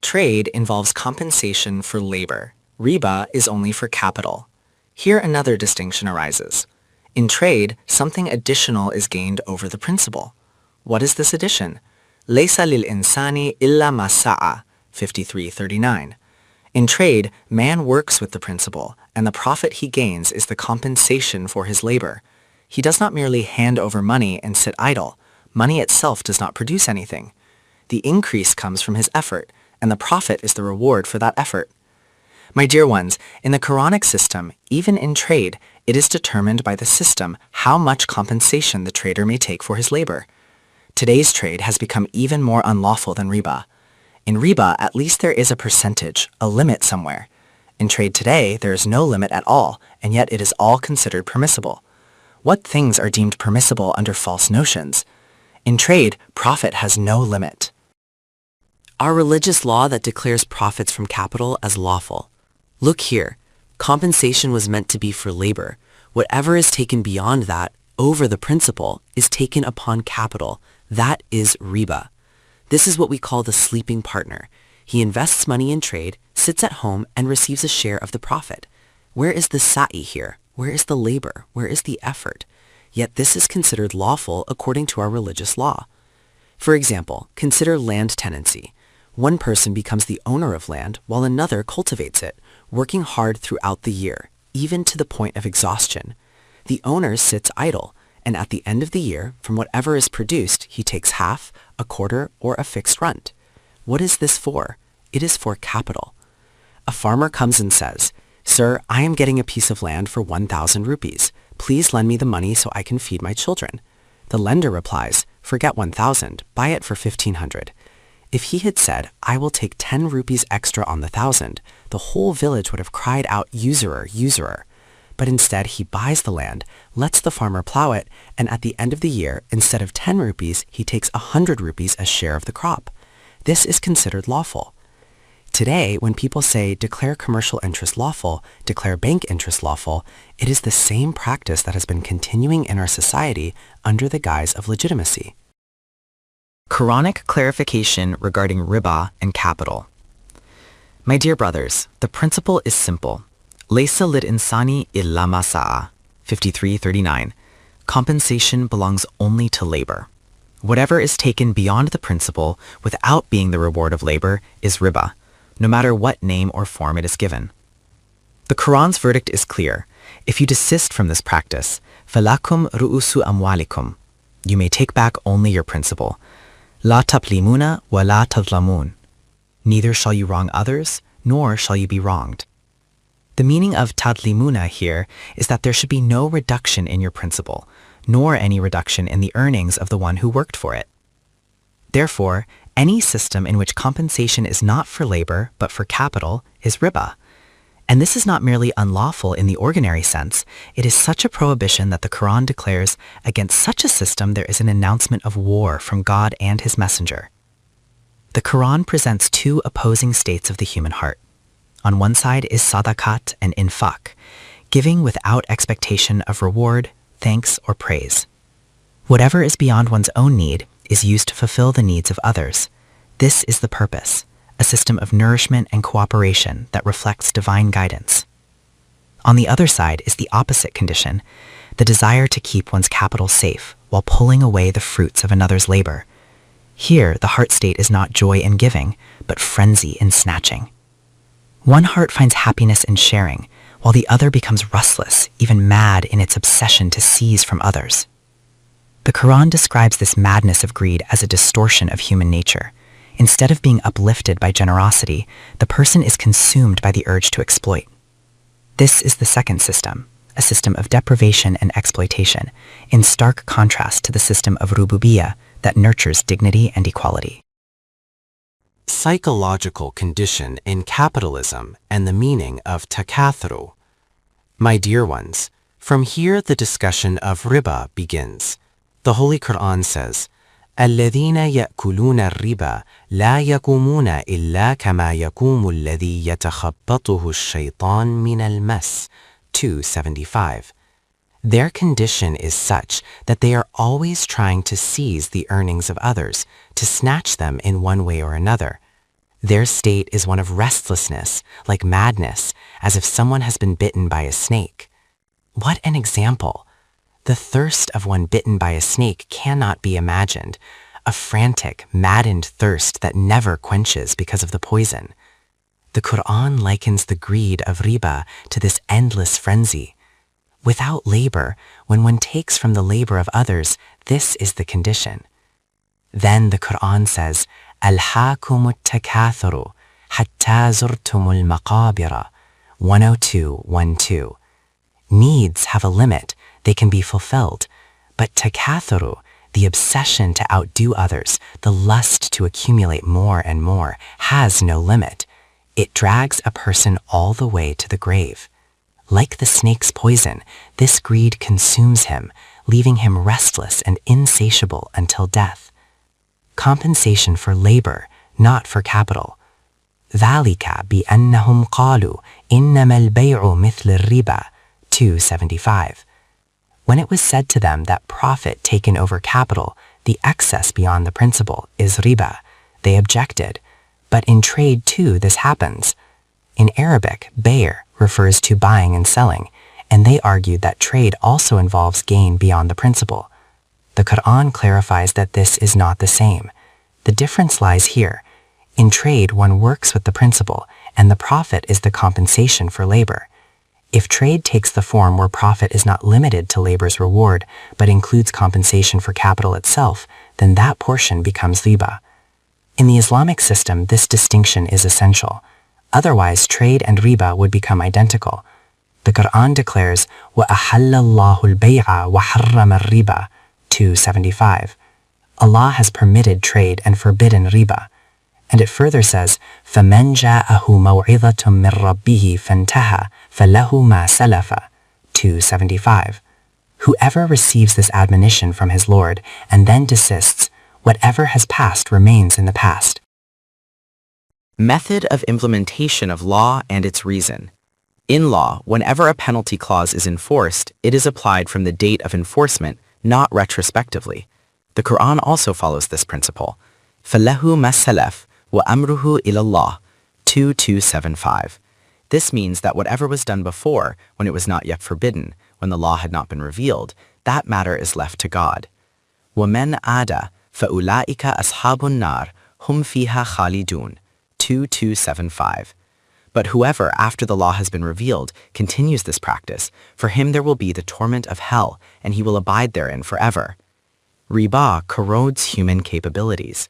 Trade involves compensation for labor. Riba is only for capital. Here another distinction arises. In trade, something additional is gained over the principal. What is this addition? لَيْسَ لِلْإِنسَانِ إِلَّا مَا سَعَى 53:39. In trade, man works with the principal, and the profit he gains is the compensation for his labor. He does not merely hand over money and sit idle. Money itself does not produce anything. The increase comes from his effort, and the profit is the reward for that effort. My dear ones, in the Quranic system, even in trade, it is determined by the system how much compensation the trader may take for his labor. Today's trade has become even more unlawful than riba. In riba, at least there is a percentage, a limit somewhere. In trade today, there is no limit at all, and yet it is all considered permissible. What things are deemed permissible under false notions? In trade, profit has no limit. Our religious law that declares profits from capital as lawful. Look here, compensation was meant to be for labor. Whatever is taken beyond that, over the principal, is taken upon capital. That is riba. This is what we call the sleeping partner. He invests money in trade, sits at home and receives a share of the profit. Where is the sa'i here? Where is the labor? Where is the effort? Yet this is considered lawful according to our religious law. For example, consider land tenancy. One person becomes the owner of land while another cultivates it, working hard throughout the year, even to the point of exhaustion. The owner sits idle, and at the end of the year, from whatever is produced, he takes half, a quarter, or a fixed rent. What is this for? It is for capital. A farmer comes and says, "Sir, I am getting a piece of land for 1,000 rupees. Please lend me the money so I can feed my children." The lender replies, "Forget 1,000, buy it for 1,500. If he had said, "I will take 10 rupees extra on the 1,000, the whole village would have cried out, "Usurer, usurer." But instead he buys the land, lets the farmer plow it, and at the end of the year, instead of 10 rupees, he takes 100 rupees as share of the crop. This is considered lawful. Today, when people say declare commercial interest lawful, declare bank interest lawful, it is the same practice that has been continuing in our society under the guise of legitimacy. Quranic clarification regarding riba and capital. My dear brothers, the principle is simple. Laysa lil insani illa ma sa'a, 53:39. Compensation belongs only to labor. Whatever is taken beyond the principle without being the reward of labor is riba, no matter what name or form it is given. The Quran's verdict is clear. If you desist from this practice, falakum ru'usu amwalikum, you may take back only your principle. La taplimuna wa la tadlamun. Neither shall you wrong others, nor shall you be wronged. The meaning of tadlimuna here is that there should be no reduction in your principle, nor any reduction in the earnings of the one who worked for it. Therefore, any system in which compensation is not for labor but for capital is riba. And this is not merely unlawful in the ordinary sense, it is such a prohibition that the Quran declares against such a system there is an announcement of war from God and His Messenger. The Quran presents two opposing states of the human heart. On one side is sadaqat and infaq, giving without expectation of reward, thanks, or praise. Whatever is beyond one's own need is used to fulfill the needs of others. This is the purpose, a system of nourishment and cooperation that reflects divine guidance. On the other side is the opposite condition, the desire to keep one's capital safe while pulling away the fruits of another's labor. Here, the heart state is not joy in giving, but frenzy in snatching. One heart finds happiness in sharing, while the other becomes restless, even mad in its obsession to seize from others. The Quran describes this madness of greed as a distortion of human nature. Instead of being uplifted by generosity, the person is consumed by the urge to exploit. This is the second system, a system of deprivation and exploitation, in stark contrast to the system of rububiyyah that nurtures dignity and equality. Psychological condition in capitalism and the meaning of takathuru. My dear ones, from here the discussion of riba begins. The Holy Quran says, الذين يأكلون الربا لا يقومون إلا كما يقوم الذي يتخبطه الشيطان من المس, 275. Their condition is such that they are always trying to seize the earnings of others, to snatch them in one way or another. Their state is one of restlessness, like madness, as if someone has been bitten by a snake. What an example! The thirst of one bitten by a snake cannot be imagined, a frantic, maddened thirst that never quenches because of the poison. The Quran likens the greed of riba to this endless frenzy. Without labor, when one takes from the labor of others, this is the condition. Then the Quran says, أَلْهَاكُمُ التَّكَاثُرُ حَتَّى زُرْتُمُ الْمَقَابِرَ, 102:12. Needs have a limit, they can be fulfilled, but takathuru, the obsession to outdo others, the lust to accumulate more and more, has no limit. It drags a person all the way to the grave. Like the snake's poison, this greed consumes him, leaving him restless and insatiable until death. Compensation for labor, not for capital. ذَلِكَ بِأَنَّهُمْ قَالُوا إِنَّمَا الْبَيْعُ مِثْلِ الرِّبَا, 275. When it was said to them that profit taken over capital, the excess beyond the principal, is riba, they objected. But in trade too this happens. In Arabic, bay' refers to buying and selling, and they argued that trade also involves gain beyond the principle. The Quran clarifies that this is not the same. The difference lies here. In trade, one works with the principle, and the profit is the compensation for labor. If trade takes the form where profit is not limited to labor's reward, but includes compensation for capital itself, then that portion becomes riba. In the Islamic system, this distinction is essential. Otherwise, trade and riba would become identical. The Quran declares, وَأَحَلَّ اللَّهُ الْبَيْعَ وَحَرَّمَ الرِّبَى 275. Allah has permitted trade and forbidden riba. And it further says, فَمَنْ جَاءَهُ مَوْعِظَةٌ مِّن رَبِّهِ فَانْتَهَى فَلَهُ مَا سَلَفَ 275. Whoever receives this admonition from his Lord and then desists, whatever has passed remains in the past. Method of implementation of law and its reason. In law, whenever a penalty clause is enforced, it is applied from the date of enforcement, not retrospectively. The Quran also follows this principle. فَلَهُ مَا سَلَفَ وَأَمْرُهُ إِلَى اللَّهِ 2275. This means that whatever was done before, when it was not yet forbidden, when the law had not been revealed, that matter is left to God. وَمَنْ عَادَ فَأُولَٰئِكَ أَصْحَابُ النَّارِ هُمْ فِيهَا خَالِدُونَ 2275. But whoever, after the law has been revealed, continues this practice, for him there will be the torment of hell, and he will abide therein forever. Riba corrodes human capabilities.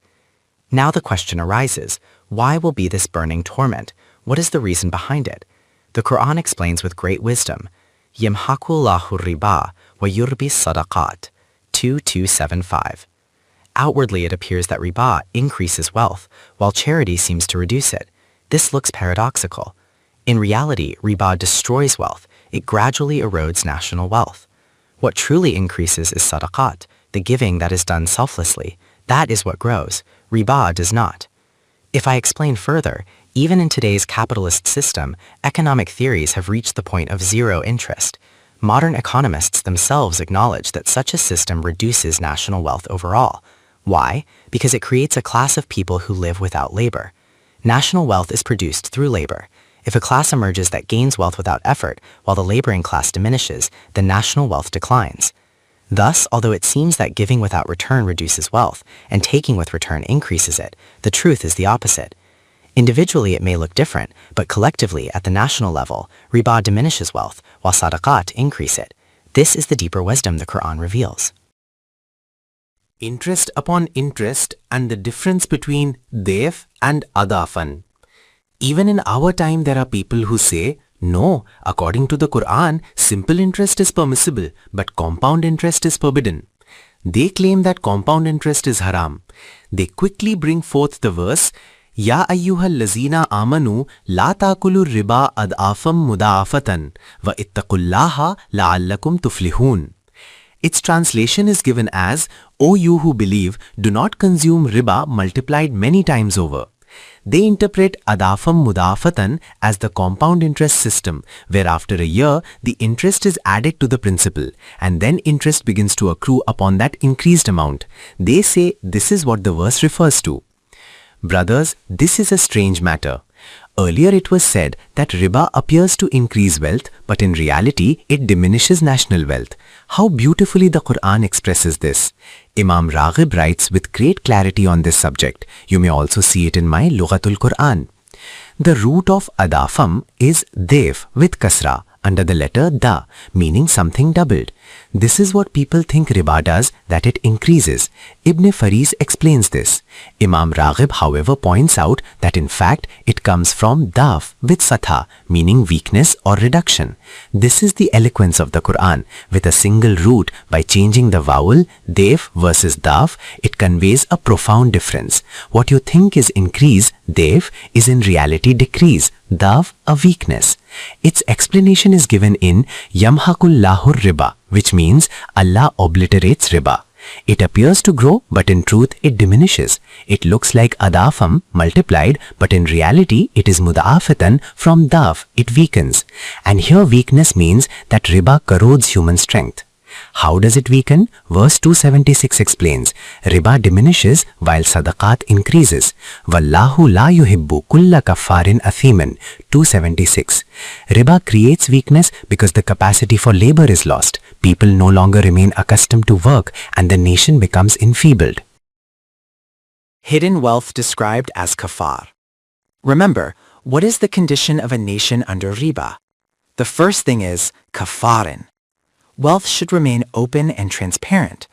Now the question arises, why will be this burning torment? What is the reason behind it? The Quran explains with great wisdom, يَمْحَقُ اللَّهُ الرِّبَا وَيُرْبِي الصَّدَقَاتِ 2275. Outwardly it appears that riba increases wealth, while charity seems to reduce it. This looks paradoxical. In reality, riba destroys wealth. It gradually erodes national wealth. What truly increases is sadaqat, the giving that is done selflessly. That is what grows. Riba does not. If I explain further, even in today's capitalist system, economic theories have reached the point of zero interest. Modern economists themselves acknowledge that such a system reduces national wealth overall. Why? Because it creates a class of people who live without labor. National wealth is produced through labor. If a class emerges that gains wealth without effort, while the laboring class diminishes, then national wealth declines. Thus, although it seems that giving without return reduces wealth, and taking with return increases it, the truth is the opposite. Individually it may look different, but collectively at the national level, riba diminishes wealth, while sadaqat increase it. This is the deeper wisdom the Quran reveals. Interest upon interest and the difference between def and adafan. Even in our time there are people who say, no, according to the Quran, simple interest is permissible, but compound interest is forbidden. They claim that compound interest is haram. They quickly bring forth the verse, Ya ayyuhal lazina amanu la taakulu riba ad'afam muda'afatan wa ittaqullaha la'allakum tuflihun. Its translation is given as, O you who believe, do not consume riba multiplied many times over. They interpret adafam mudafatan as the compound interest system, where after a year, the interest is added to the principal, and then interest begins to accrue upon that increased amount. They say this is what the verse refers to. Brothers, this is a strange matter. Earlier it was said that riba appears to increase wealth, but in reality it diminishes national wealth. How beautifully the Quran expresses this. Imam Raghib writes with great clarity on this subject. You may also see it in my Lughatul Quran. The root of adafam is def with kasra under the letter da, meaning something doubled. This is what people think riba does, that it increases. Ibn Faris explains this. Imam Raghib, however, points out that in fact it comes from daf with satha, meaning weakness or reduction. This is the eloquence of the Quran. With a single root, by changing the vowel def versus daf, it conveys a profound difference. What you think is increase, def, is in reality decrease, daf, a weakness. Its explanation is given in Yamhaqullahu riba, which means Allah obliterates riba. It appears to grow, but in truth it diminishes. It looks like adafam multiplied, but in reality it is mudafatan from daf, it weakens. And here weakness means that riba corrodes human strength. How does it weaken? Verse 276 explains, Riba diminishes while sadaqat increases. Wallahu la yuhibbu kulla kaffarin athimin. 276. Riba creates weakness because the capacity for labor is lost. People no longer remain accustomed to work and the nation becomes enfeebled. Hidden wealth described as kafar. Remember, what is the condition of a nation under riba? The first thing is kafarin. Wealth should remain open and transparent.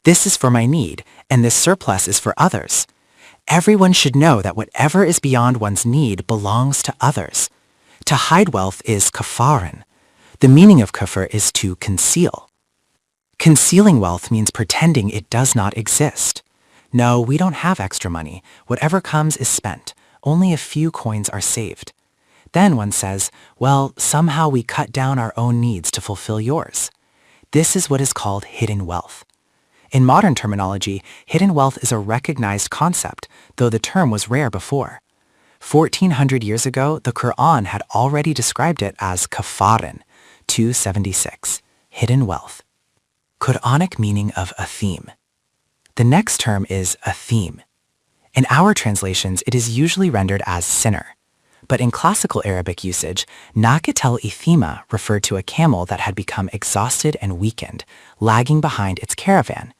This is for my need, and this surplus is for others. Everyone should know that whatever is beyond one's need belongs to others. To hide wealth is kafarin. The meaning of kafir is to conceal. Concealing wealth means pretending it does not exist. No, we don't have extra money. Whatever comes is spent. Only a few coins are saved. Then one says, well, somehow we cut down our own needs to fulfill yours. This is what is called hidden wealth. In modern terminology, hidden wealth is a recognized concept, though the term was rare before. 1400 years ago, the Quran had already described it as kafarin, 276, hidden wealth. Quranic meaning of athim. The next term is athim. In our translations, it is usually rendered as sinner. But in classical Arabic usage, naqat al-ithima referred to a camel that had become exhausted and weakened, lagging behind its caravan.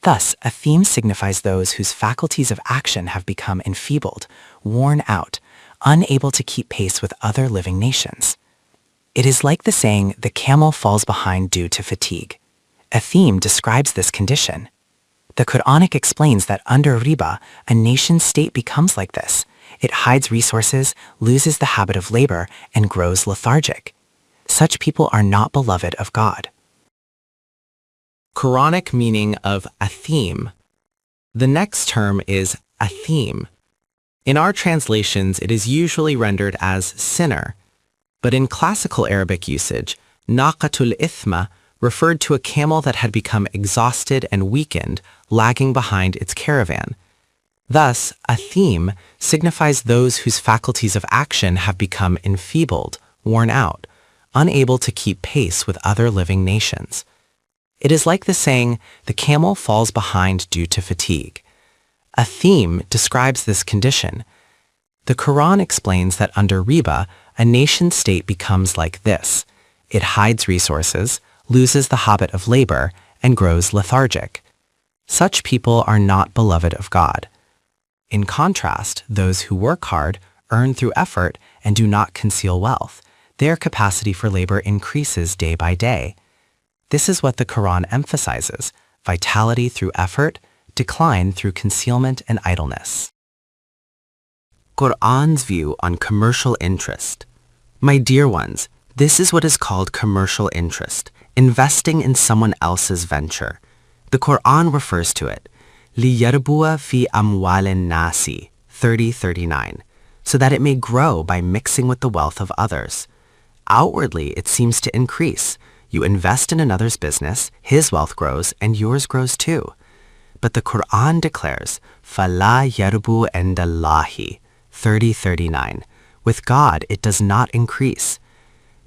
Thus, athim signifies those whose faculties of action have become enfeebled, worn out, unable to keep pace with other living nations. It is like the saying, the camel falls behind due to fatigue. Athim describes this condition. The Quranic explains that under riba, a nation state becomes like this. It hides resources, loses the habit of labor, and grows lethargic. Such people are not beloved of God. Quranic meaning of athim. The next term is athim. In our translations, it is usually rendered as sinner, but in classical Arabic usage, naqatul ithma referred to a camel that had become exhausted and weakened, lagging behind its caravan. Thus, athim signifies those whose faculties of action have become enfeebled, worn out, unable to keep pace with other living nations. It is like the saying, the camel falls behind due to fatigue. Athim describes this condition. The Quran explains that under riba, a nation state becomes like this. It hides resources, loses the habit of labor, and grows lethargic. Such people are not beloved of God. In contrast, those who work hard, earn through effort, and do not conceal wealth, their capacity for labor increases day by day. This is what the Quran emphasizes, vitality through effort, decline through concealment and idleness. Quran's view on commercial interest. My dear ones, this is what is called commercial interest, investing in someone else's venture. The Quran refers to it, لِيَرْبُوَ فِي أَمْوَالِ النَّاسِ 30:39, so that it may grow by mixing with the wealth of others. Outwardly, it seems to increase. You invest in another's business, his wealth grows, and yours grows too. But the Quran declares, فَلَا يَرْبُو عِنْدَ اللَّهِ 30:39. With God, it does not increase.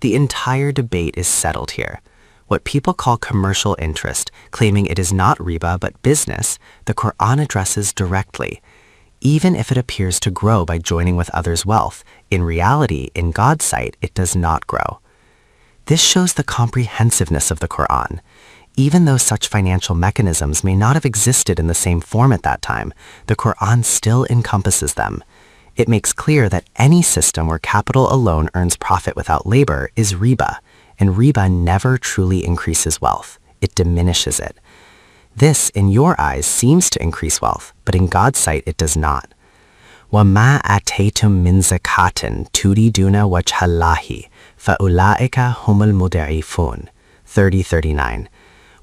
The entire debate is settled here. What people call commercial interest, claiming it is not riba but business, the Quran addresses directly. Even if it appears to grow by joining with others' wealth, in reality, in God's sight, it does not grow. This shows the comprehensiveness of the Quran. Even though such financial mechanisms may not have existed in the same form at that time, the Quran still encompasses them. It makes clear that any system where capital alone earns profit without labor is riba, and riba never truly increases wealth. It diminishes it. This, in your eyes, seems to increase wealth, but in God's sight it does not. وَمَا آتَيْتُم مِّن زَكَاةٍ تُرِيدُونَ وَجْهَ اللَّهِ فَأُولَٰئِكَ هُمُ الْمُضْعِفُونَ 30:39.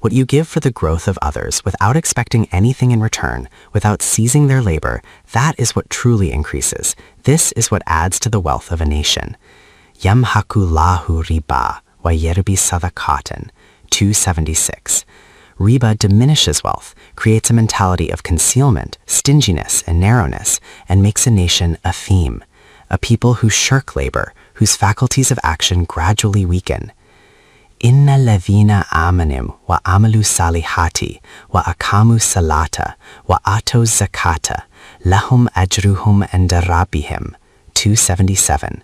What you give for the growth of others without expecting anything in return, without seizing their labor, that is what truly increases. This is what adds to the wealth of a nation. يَمْحَقُ اللَّهُ رِبَا وَيَرْبِي صَدَقَاتٍ 276. Riba diminishes wealth, creates a mentality of concealment, stinginess, and narrowness, and makes a nation athim, a people who shirk labor, whose faculties of action gradually weaken. إِنَّ الَّذِينَ آمَنُوا وَعَمِلُوا الصَّالِحَاتِ وَأَقَامُوا الصَّلَاةَ وَآتَوُا الزَّكَاةَ لَهُمْ أَجْرُهُمْ عِندَ رَبِّهِمْ. 277.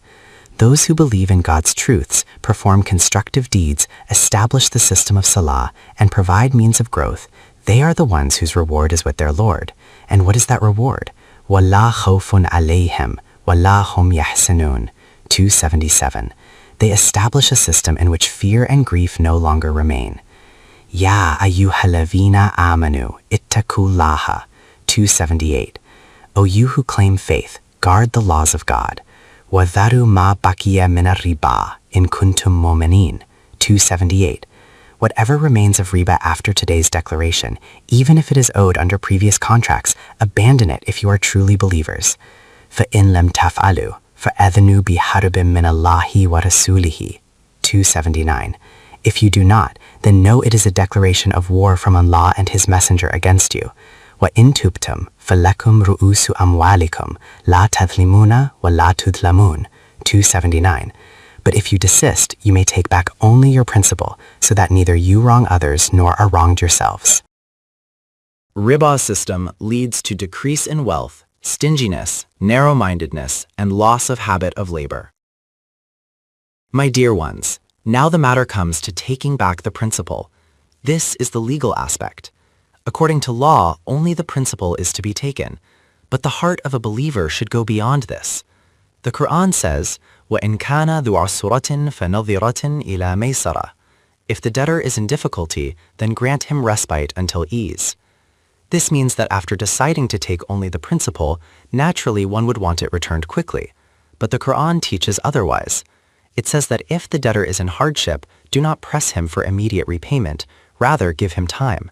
Those who believe in God's truths, perform constructive deeds, establish the system of salah, and provide means of growth, they are the ones whose reward is with their Lord. And what is that reward? وَلَا خَوْفٌ عَلَيْهِمْ وَلَا هُمْ يَحْزَنُونَ. 277. They establish a system in which fear and grief no longer remain. Ya ayyuhalladhina amanu ittaqullaha. 278. O you who claim faith, guard the laws of God. وَذَرُوا مَا بَقِيَ مِنَ الرِّبَا إِن كُنتُم مُؤْمِنِينَ. 278. Whatever remains of riba after today's declaration, even if it is owed under previous contracts, abandon it if you are truly believers. فَإِن لَمْ تَفْعَلُوا فَأَذِنُوا بِحَرْبٍ مِّنَ اللَّهِ وَرَسُولِهِ. 279. If you do not, then know it is a declaration of war from Allah and His Messenger against you. وَإِن تُبْتُمْ فَلَكُمْ رُؤُوسُ أَمْوَالِكُمْ لَا تَظْلِمُونَ وَلَا تُظْلَمُونَ. 279. But if you desist, you may take back only your principal, so that neither you wrong others nor are wronged yourselves. Riba system leads to decrease in wealth, stinginess, narrow-mindedness, and loss of habit of labor. My dear ones, now the matter comes to taking back the principal. This is the legal aspect. According to law, only the principal is to be taken, but the heart of a believer should go beyond this. The Quran says, وَإِن كَانَ ذُو عُسْرَةٍ فَنَظِرَةٍ إِلَى مَيْسَرَةٍ. If the debtor is in difficulty, then grant him respite until ease. This means that after deciding to take only the principal, naturally one would want it returned quickly. But the Quran teaches otherwise. It says that if the debtor is in hardship, do not press him for immediate repayment, rather give him time.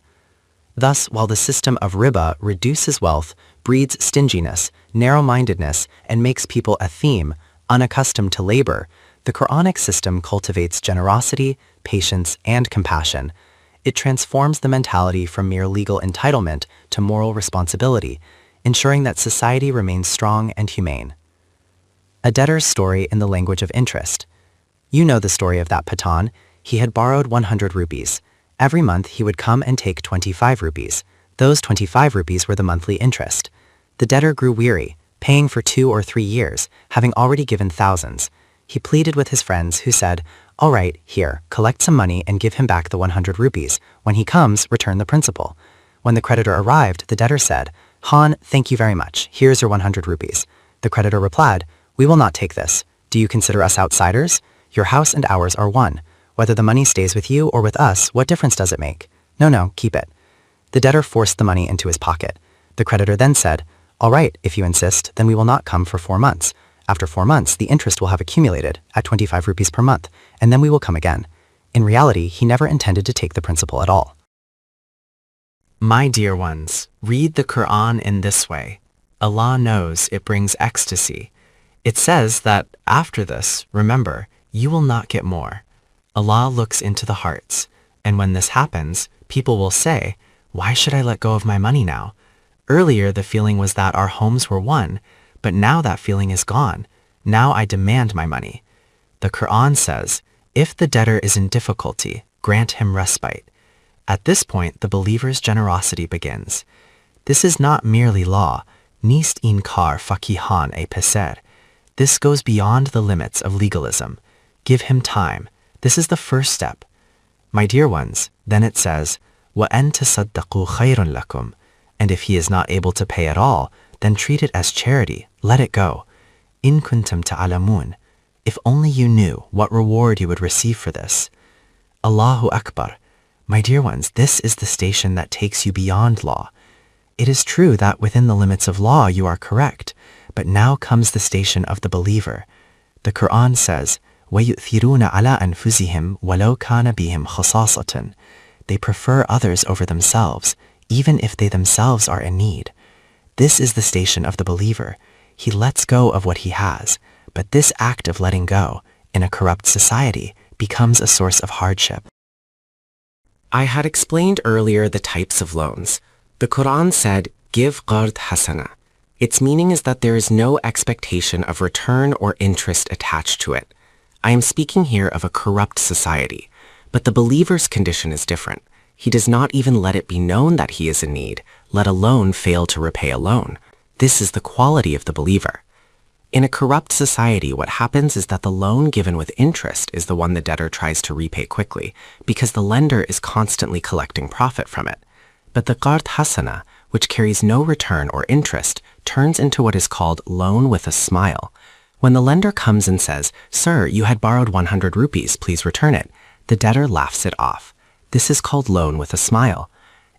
Thus, while the system of riba reduces wealth, breeds stinginess, narrow-mindedness, and makes people atheme, unaccustomed to labor, the Quranic system cultivates generosity, patience, and compassion. It transforms the mentality from mere legal entitlement to moral responsibility, ensuring that society remains strong and humane. A debtor's story in the language of interest. You know the story of that Patan. He had borrowed 100 rupees. Every month he would come and take 25 rupees. Those 25 rupees were the monthly interest. The debtor grew weary, paying for 2 or 3 years, having already given thousands. He pleaded with his friends, who said, "All right, here, collect some money and give him back the 100 rupees. When he comes, return the principal." When the creditor arrived, the debtor said, "Han, thank you very much. Here's your 100 rupees." The creditor replied, "We will not take this. Do you consider us outsiders? Your house and ours are one. Whether the money stays with you or with us, what difference does it make? No, keep it." The debtor forced the money into his pocket. The creditor then said, "All right, if you insist, then we will not come for 4 months. After 4 months, the interest will have accumulated at 25 rupees per month, and then we will come again." In reality, he never intended to take the principal at all. My dear ones, read the Quran in this way. Allah knows it brings ecstasy. It says that after this, remember, you will not get more. Allah looks into the hearts, and when this happens, people will say, "Why should I let go of my money now? Earlier the feeling was that our homes were one, but now that feeling is gone. Now I demand my money." The Quran says, if the debtor is in difficulty, grant him respite. At this point, the believer's generosity begins. This is not merely law, nist in kar fakihan e peser. This goes beyond the limits of legalism. Give him time. This is the first step. My dear ones, then it says, وَأَن تَصَدَّقُوا خَيْرٌ لَكُمْ. And if he is not able to pay at all, then treat it as charity. Let it go. إِن كُنتُمْ تَعْلَمُونَ. If only you knew what reward you would receive for this. Allahu Akbar. My dear ones, this is the station that takes you beyond law. It is true that within the limits of law you are correct, but now comes the station of the believer. The Quran says, وَيُؤْثِرُونَ عَلَىٰ أَنفُسِهِمْ وَلَوْ كَانَ بِهِمْ خَصَاصَةٌ. They prefer others over themselves, even if they themselves are in need. This is the station of the believer. He lets go of what he has, but this act of letting go, in a corrupt society, becomes a source of hardship. I had explained earlier the types of loans. The Quran said, give qard hasana. Its meaning is that there is no expectation of return or interest attached to it. I am speaking here of a corrupt society. But the believer's condition is different. He does not even let it be known that he is in need, let alone fail to repay a loan. This is the quality of the believer. In a corrupt society, what happens is that the loan given with interest is the one the debtor tries to repay quickly, because the lender is constantly collecting profit from it. But the qard hasana, which carries no return or interest, turns into what is called loan with a smile. When the lender comes and says, "Sir, you had borrowed 100 rupees, please return it," the debtor laughs it off. This is called loan with a smile.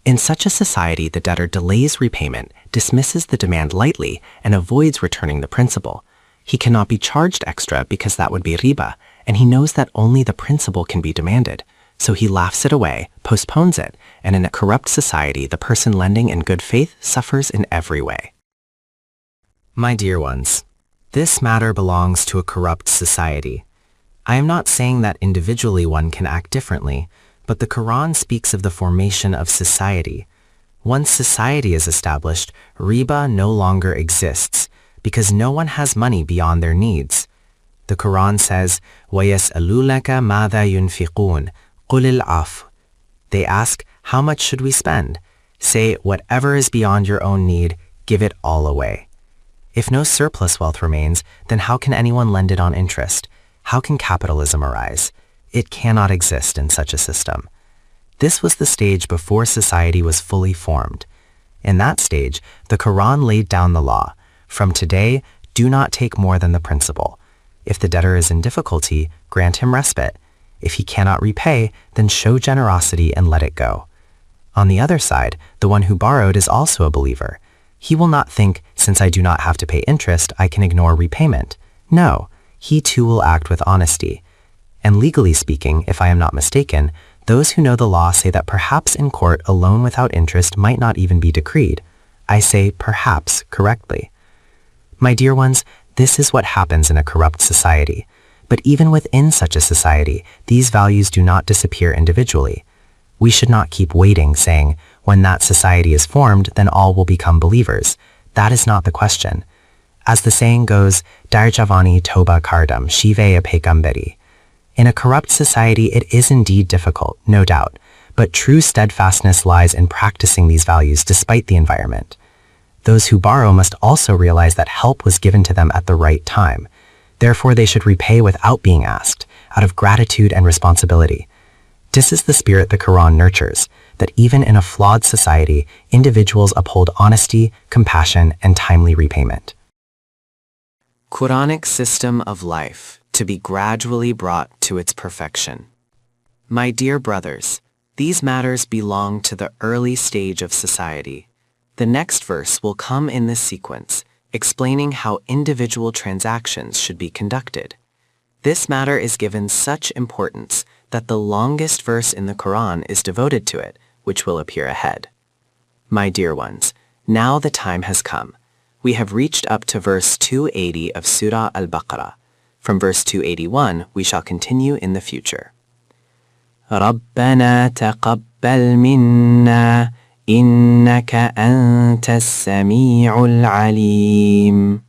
In such a society, the debtor delays repayment, dismisses the demand lightly, and avoids returning the principal. He cannot be charged extra because that would be riba, and he knows that only the principal can be demanded. So he laughs it away, postpones it, and in a corrupt society, the person lending in good faith suffers in every way. My dear ones, this matter belongs to a corrupt society. I am not saying that individually one can act differently, but the Quran speaks of the formation of society. Once society is established, riba no longer exists, because no one has money beyond their needs. The Quran says, وَيَسْأَلُونَكَ مَاذَا يُنْفِقُونَ قُلِ الْعَفْوَ. They ask, how much should we spend? Say, whatever is beyond your own need, give it all away. If no surplus wealth remains, then how can anyone lend it on interest? How can capitalism arise? It cannot exist in such a system. This was the stage before society was fully formed. In that stage, the Quran laid down the law. From today, do not take more than the principal. If the debtor is in difficulty, grant him respite. If he cannot repay, then show generosity and let it go. On the other side, the one who borrowed is also a believer. He will not think, since I do not have to pay interest, I can ignore repayment. No, he too will act with honesty. And legally speaking, if I am not mistaken, those who know the law say that perhaps in court a loan without interest might not even be decreed. I say perhaps correctly. My dear ones, this is what happens in a corrupt society. But even within such a society, these values do not disappear individually. We should not keep waiting, saying, when that society is formed, then all will become believers. That is not the question. As the saying goes, Dar Javani Toba Kardam Shive Pekamberi. In a corrupt society, it is indeed difficult, no doubt, but true steadfastness lies in practicing these values despite the environment. Those who borrow must also realize that help was given to them at the right time. Therefore, they should repay without being asked, out of gratitude and responsibility. This is the spirit the Quran nurtures, that even in a flawed society, individuals uphold honesty, compassion, and timely repayment. Quranic system of life to be gradually brought to its perfection. My dear brothers, these matters belong to the early stage of society. The next verse will come in this sequence, explaining how individual transactions should be conducted. This matter is given such importance that the longest verse in the Quran is devoted to it, which will appear ahead. My dear ones, now the time has come. We have reached up to verse 280 of Surah Al-Baqarah. From verse 281, we shall continue in the future. رَبَّنَا تَقَبَّلْ مِنَّا إِنَّكَ أَنْتَ السَّمِيعُ الْعَلِيمُ.